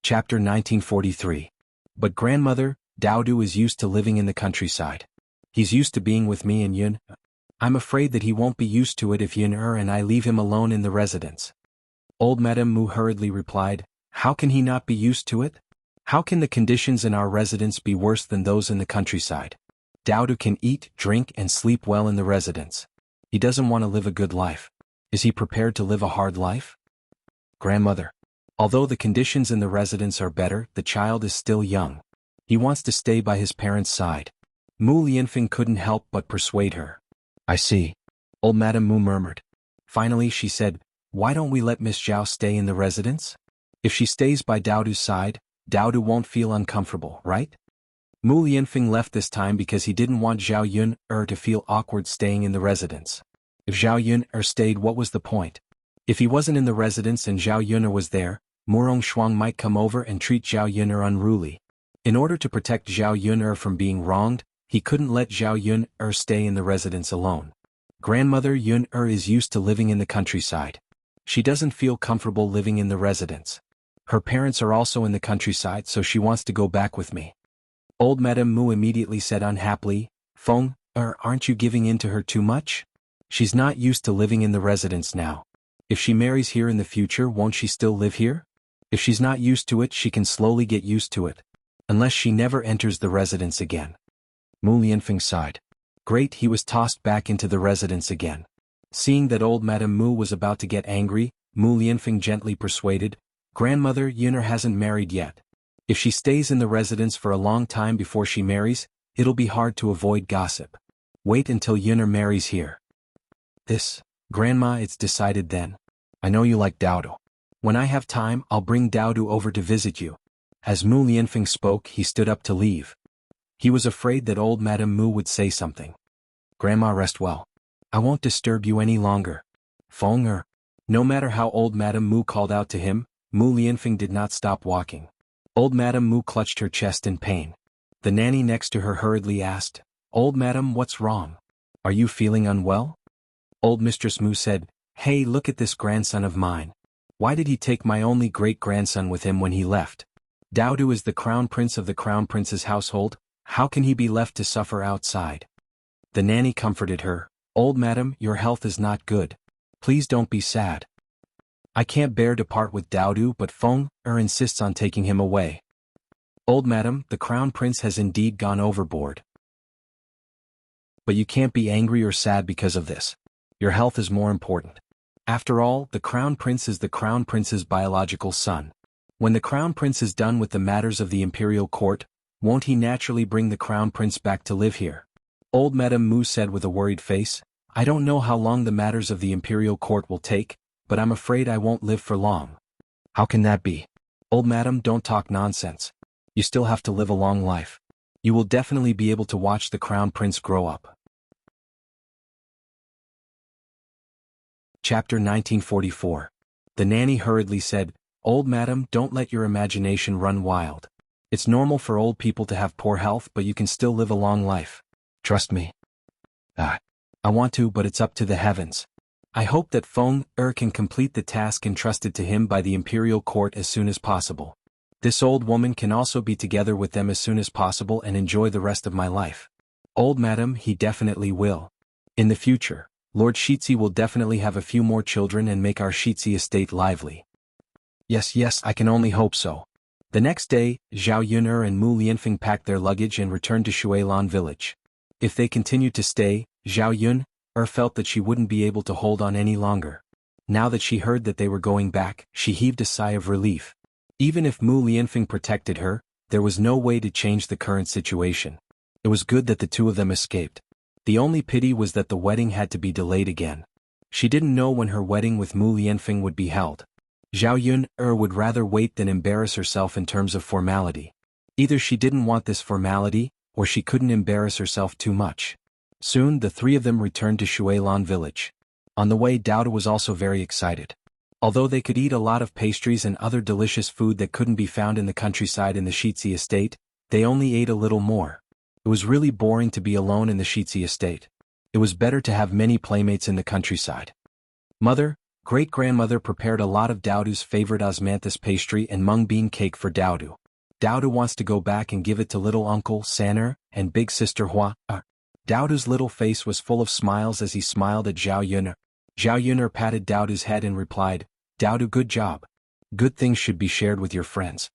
Chapter 1943. But grandmother, Dao Du is used to living in the countryside. He's used to being with me and Yun. I'm afraid that he won't be used to it if Yun'er and I leave him alone in the residence. Old Madame Mu hurriedly replied, How can he not be used to it? How can the conditions in our residence be worse than those in the countryside? Dao Du can eat, drink and sleep well in the residence. He doesn't want to live a good life. Is he prepared to live a hard life? Grandmother. Although the conditions in the residence are better, the child is still young. He wants to stay by his parents' side. Mu Lianfeng couldn't help but persuade her. I see. Old Madame Mu murmured. Finally she said, Why don't we let Miss Zhao stay in the residence? If she stays by Dao Du's side, Dao Du won't feel uncomfortable, right? Mu Lianfeng left this time because he didn't want Zhao Yun'er to feel awkward staying in the residence. If Zhao Yun'er stayed, what was the point? If he wasn't in the residence and Zhao Yun'er was there, Xuanhuan might come over and treat Zhao Yun'er unruly. In order to protect Zhao Yun'er from being wronged, he couldn't let Zhao Yun'er stay in the residence alone. Grandmother Yun'er is used to living in the countryside. She doesn't feel comfortable living in the residence. Her parents are also in the countryside, so she wants to go back with me. Old Madame Mu immediately said unhappily, Feng, aren't you giving in to her too much? She's not used to living in the residence now. If she marries here in the future, won't she still live here? If she's not used to it, she can slowly get used to it. Unless she never enters the residence again. Mu Lianfeng sighed. Great, he was tossed back into the residence again. Seeing that old Madame Mu was about to get angry, Mu Lianfeng gently persuaded, Grandmother Yun'er hasn't married yet. If she stays in the residence for a long time before she marries, it'll be hard to avoid gossip. Wait until Yun'er marries here. Grandma, it's decided then. I know you like Dao Du. When I have time, I'll bring Dao Du over to visit you. As Mu Lianfeng spoke, he stood up to leave. He was afraid that old Madame Mu would say something. Grandma, rest well. I won't disturb you any longer. Feng. No matter how old Madame Mu called out to him, Mu Lianfeng did not stop walking. Old Madame Mu clutched her chest in pain. The nanny next to her hurriedly asked, Old Madame, what's wrong? Are you feeling unwell? Old Mistress Mu said, Hey, look at this grandson of mine. Why did he take my only great-grandson with him when he left? Dao Du is the crown prince of the crown prince's household. How can he be left to suffer outside? The nanny comforted her, Old Madam, your health is not good. Please don't be sad. I can't bear to part with Dao Du, but Feng insists on taking him away. Old Madam, the crown prince has indeed gone overboard. But you can't be angry or sad because of this. Your health is more important. After all, the crown prince is the crown prince's biological son. When the crown prince is done with the matters of the imperial court, won't he naturally bring the crown prince back to live here? Old Madame Mu said with a worried face, I don't know how long the matters of the imperial court will take, but I'm afraid I won't live for long. How can that be? Old Madam, don't talk nonsense. You still have to live a long life. You will definitely be able to watch the crown prince grow up. Chapter 1944. The nanny hurriedly said, Old Madam, don't let your imagination run wild. It's normal for old people to have poor health, but you can still live a long life. Trust me. I want to, but it's up to the heavens. I hope that Feng can complete the task entrusted to him by the imperial court as soon as possible. This old woman can also be together with them as soon as possible and enjoy the rest of my life. Old madam, he definitely will. In the future, Lord Shitzi will definitely have a few more children and make our Shitzi estate lively. Yes, I can only hope so. The next day, Zhao Yun'er and Mu Lianfeng packed their luggage and returned to Shuilan village. If they continued to stay, Zhao Yun'er felt that she wouldn't be able to hold on any longer. Now that she heard that they were going back, she heaved a sigh of relief. Even if Mu Lianfeng protected her, there was no way to change the current situation. It was good that the two of them escaped. The only pity was that the wedding had to be delayed again. She didn't know when her wedding with Mu Lianfeng would be held. Zhao Yun'er would rather wait than embarrass herself in terms of formality. Either she didn't want this formality, or she couldn't embarrass herself too much. Soon the three of them returned to Shuilan village. On the way, Dao was also very excited. Although they could eat a lot of pastries and other delicious food that couldn't be found in the countryside in the Shitzi estate, they only ate a little more. It was really boring to be alone in the Shitzi estate. It was better to have many playmates in the countryside. Mother, great-grandmother prepared a lot of Daodu's favorite osmanthus pastry and mung bean cake for Daodu. Daodu wants to go back and give it to little uncle San'er and big sister Hua. Daodu's little face was full of smiles as he smiled at Zhao Yun'er. Zhao Yun'er patted Daodu's head and replied, Daodu, good job. Good things should be shared with your friends.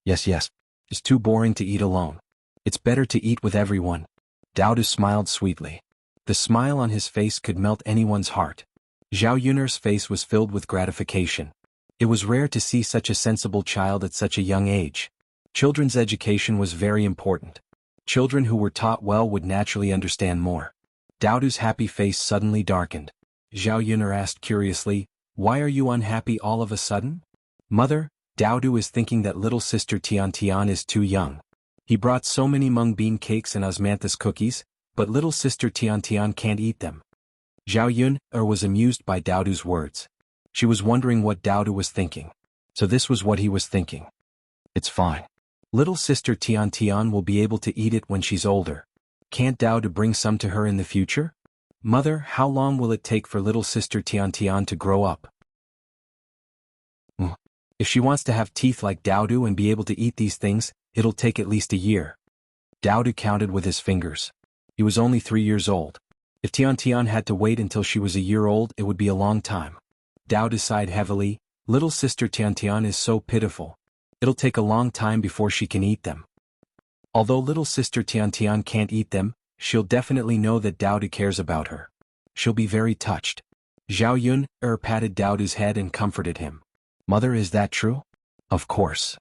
Yes. It's too boring to eat alone. It's better to eat with everyone. Daodu smiled sweetly. The smile on his face could melt anyone's heart. Zhao Yun'er's face was filled with gratification. It was rare to see such a sensible child at such a young age. Children's education was very important. Children who were taught well would naturally understand more. Daodu's happy face suddenly darkened. Zhao Yun'er asked curiously, Why are you unhappy all of a sudden? Mother, Daodu is thinking that little sister Tian is too young. He brought so many mung bean cakes and osmanthus cookies, but little sister Tian can't eat them. Zhao Yun'er was amused by Daodu's words. She was wondering what Daodu was thinking. So this was what he was thinking. It's fine. Little sister Tian will be able to eat it when she's older. Can't Daodu bring some to her in the future? Mother, how long will it take for little sister Tian to grow up? If she wants to have teeth like Daodu and be able to eat these things, it'll take at least a year. Daodu counted with his fingers. He was only 3 years old. If Tian had to wait until she was a year old, it would be a long time. Daodu sighed heavily. Little sister Tian is so pitiful. It'll take a long time before she can eat them. Although little sister Tian can't eat them, she'll definitely know that Daodu cares about her. She'll be very touched. Zhao Yun'er patted Daodu's head and comforted him. Mother, is that true? Of course.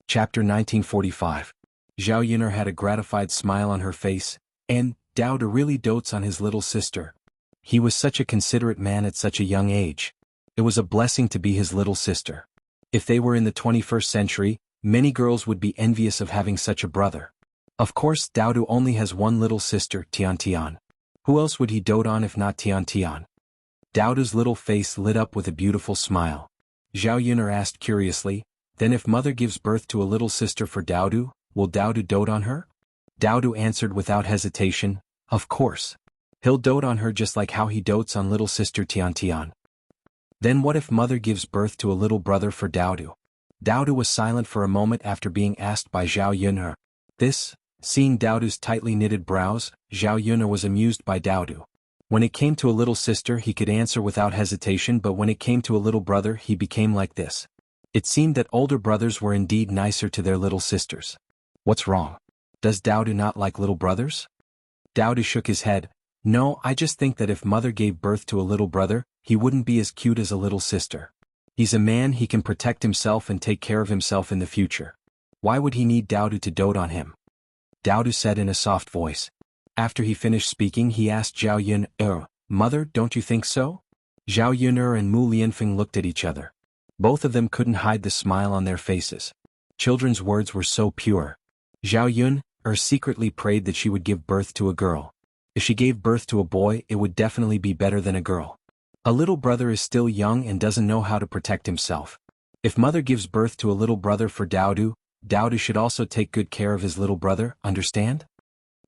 Chapter 1945. Zhao Yun'er had a gratified smile on her face, and Daodu really dotes on his little sister. He was such a considerate man at such a young age. It was a blessing to be his little sister. If they were in the 21st century, many girls would be envious of having such a brother. Of course, Daodu only has one little sister, Tian. Who else would he dote on if not Tian? Daodu's little face lit up with a beautiful smile. Zhao Yun'er asked curiously, Then if mother gives birth to a little sister for Daodu, will Daodu dote on her? Daodu answered without hesitation, Of course. He'll dote on her just like how he dotes on little sister Tian. Then what if mother gives birth to a little brother for Daodu? Daodu was silent for a moment after being asked by Zhao Yun'er. Seeing Daodu's tightly knitted brows, Zhao Yun'er was amused by Daodu. When it came to a little sister he could answer without hesitation, but when it came to a little brother he became like this. It seemed that older brothers were indeed nicer to their little sisters. What's wrong? Does Daodu not like little brothers? Daodu shook his head. No, I just think that if mother gave birth to a little brother, he wouldn't be as cute as a little sister. He's a man, he can protect himself and take care of himself in the future. Why would he need Daodu to dote on him? Daodu said in a soft voice. After he finished speaking he asked Zhao Yun'er, Mother, don't you think so? Zhao Yun'er and Mu Lianfeng looked at each other. Both of them couldn't hide the smile on their faces. Children's words were so pure. Zhao Yun'er secretly prayed that she would give birth to a girl. If she gave birth to a boy, it would definitely be better than a girl. A little brother is still young and doesn't know how to protect himself. If mother gives birth to a little brother for Daodu, Daodu should also take good care of his little brother, understand?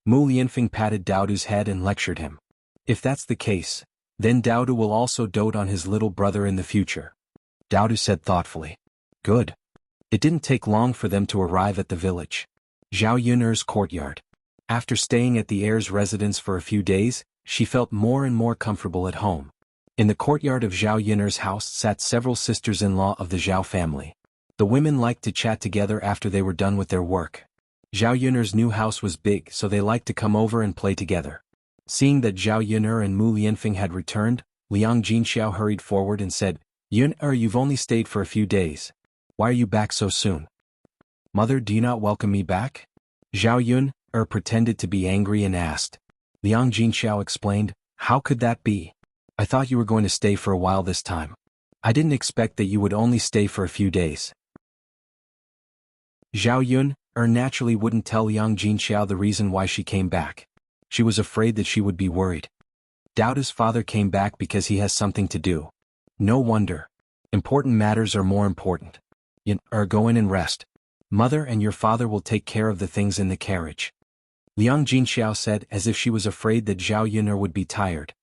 Mu Lianfeng patted Daodu's head and lectured him. If that's the case, then Daodu will also dote on his little brother in the future. Dowdu said thoughtfully. Good. It didn't take long for them to arrive at the village. Zhao Yun'er's courtyard. After staying at the heir's residence for a few days, she felt more and more comfortable at home. In the courtyard of Zhao Yun'er's house sat several sisters-in-law of the Zhao family. The women liked to chat together after they were done with their work. Zhao Yun'er's new house was big, so they liked to come over and play together. Seeing that Zhao Yun'er and Mu Lianfeng had returned, Liang Jinxiao hurried forward and said, Yun'er, you've only stayed for a few days. Why are you back so soon? Mother, do you not welcome me back? Zhao Yun'er pretended to be angry and asked. Liang Jinxiao explained, How could that be? I thought you were going to stay for a while this time. I didn't expect that you would only stay for a few days. Zhao Yun'er naturally wouldn't tell Liang Jinxiao the reason why she came back. She was afraid that she would be worried. Dowdu's father came back because he has something to do. No wonder. Important matters are more important. Yun'er, go in and rest. Mother and your father will take care of the things in the carriage. Liang Jinxiao said as if she was afraid that Zhao Yun'er would be tired.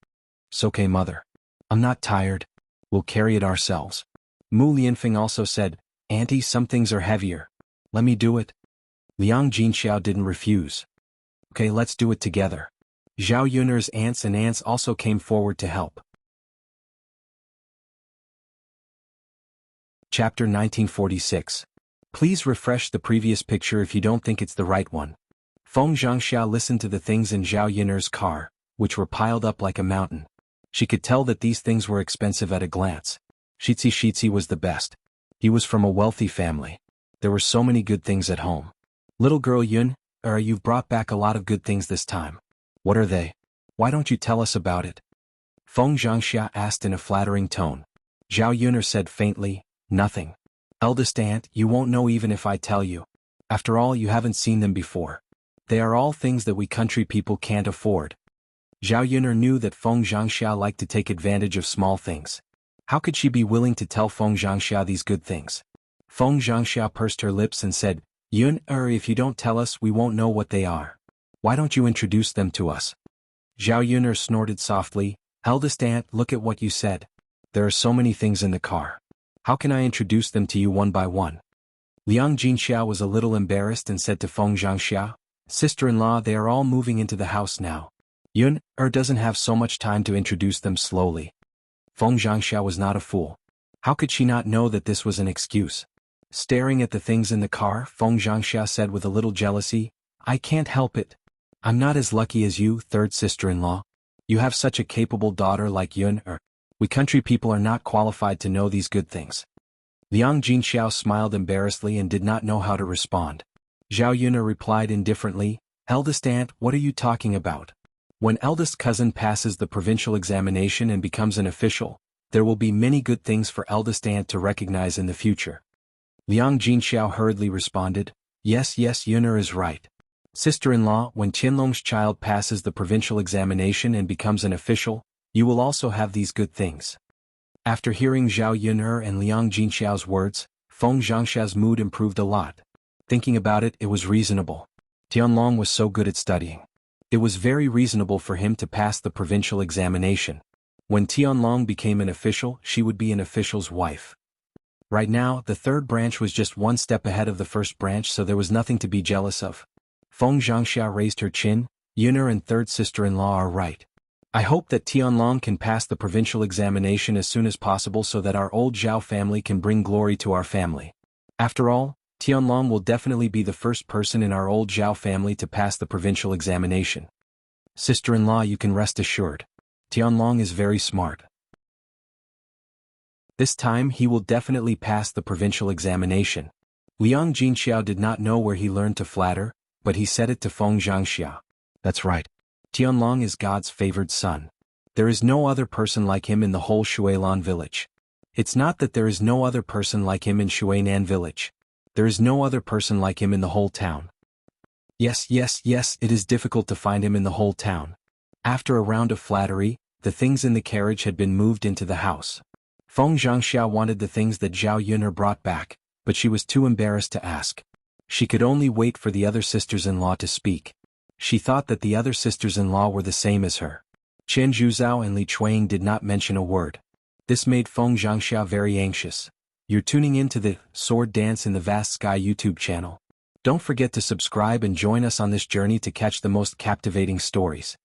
It's okay, mother. I'm not tired. We'll carry it ourselves. Mu Lianfeng also said, Auntie, some things are heavier. Let me do it. Liang Jinxiao didn't refuse. Okay, let's do it together. Zhao Yun'er's aunts and aunts also came forward to help. Chapter 1946. Please refresh the previous picture if you don't think it's the right one. Feng Xianxia listened to the things in Zhao Yun'er's car, which were piled up like a mountain. She could tell that these things were expensive at a glance. Shitzi was the best. He was from a wealthy family. There were so many good things at home. Little girl Yun'er, you've brought back a lot of good things this time. What are they? Why don't you tell us about it? Feng Xianxia asked in a flattering tone. Zhao Yun'er said faintly, Nothing. Eldest aunt, you won't know even if I tell you. After all, you haven't seen them before. They are all things that we country people can't afford. Zhao Yun'er knew that Feng Xianxia liked to take advantage of small things. How could she be willing to tell Feng Xianxia these good things? Feng Xianxia pursed her lips and said, Yun'er, if you don't tell us, we won't know what they are. Why don't you introduce them to us? Zhao Yun'er snorted softly, Eldest aunt, look at what you said. There are so many things in the car. How can I introduce them to you one by one? Liang Jinxiao was a little embarrassed and said to Feng Xianxia, Sister-in-law, they are all moving into the house now. Yun'er doesn't have so much time to introduce them slowly. Feng Xianxia was not a fool. How could she not know that this was an excuse? Staring at the things in the car, Feng Xianxia said with a little jealousy, I can't help it. I'm not as lucky as you, third sister-in-law. You have such a capable daughter like Yun'er. We country people are not qualified to know these good things. Liang Jinxiao smiled embarrassedly and did not know how to respond. Zhao Yun'er replied indifferently, Eldest aunt, what are you talking about? When eldest cousin passes the provincial examination and becomes an official, there will be many good things for eldest aunt to recognize in the future. Liang Jinxiao hurriedly responded, Yes, Yun'er is right. Sister-in-law, when Qianlong's child passes the provincial examination and becomes an official, you will also have these good things. After hearing Zhao Yun'er and Liang Jinxiao's words, Feng Xianxia's mood improved a lot. Thinking about it, it was reasonable. Qianlong was so good at studying. It was very reasonable for him to pass the provincial examination. When Tianlong became an official, she would be an official's wife. Right now, the third branch was just one step ahead of the first branch, so there was nothing to be jealous of. Feng Xianxia raised her chin, Yun'er and third sister-in-law are right. I hope that Tianlong can pass the provincial examination as soon as possible so that our old Zhao family can bring glory to our family. After all, Tianlong will definitely be the first person in our old Zhao family to pass the provincial examination. Sister-in-law, you can rest assured. Tianlong is very smart. This time he will definitely pass the provincial examination. Liang Jinxiao did not know where he learned to flatter, but he said it to Feng Xianxia. That's right. Tianlong is God's favored son. There is no other person like him in the whole Shuilan village. It's not that there is no other person like him in Shuinan village. There is no other person like him in the whole town. Yes, it is difficult to find him in the whole town. After a round of flattery, the things in the carriage had been moved into the house. Feng Xianxia wanted the things that Zhao Yun'er brought back, but she was too embarrassed to ask. She could only wait for the other sisters-in-law to speak. She thought that the other sisters-in-law were the same as her. Chen Zhuzhao and Li Chuang did not mention a word. This made Feng Xianxia very anxious. You're tuning in to the Sword Dance in the Vast Sky YouTube channel. Don't forget to subscribe and join us on this journey to catch the most captivating stories.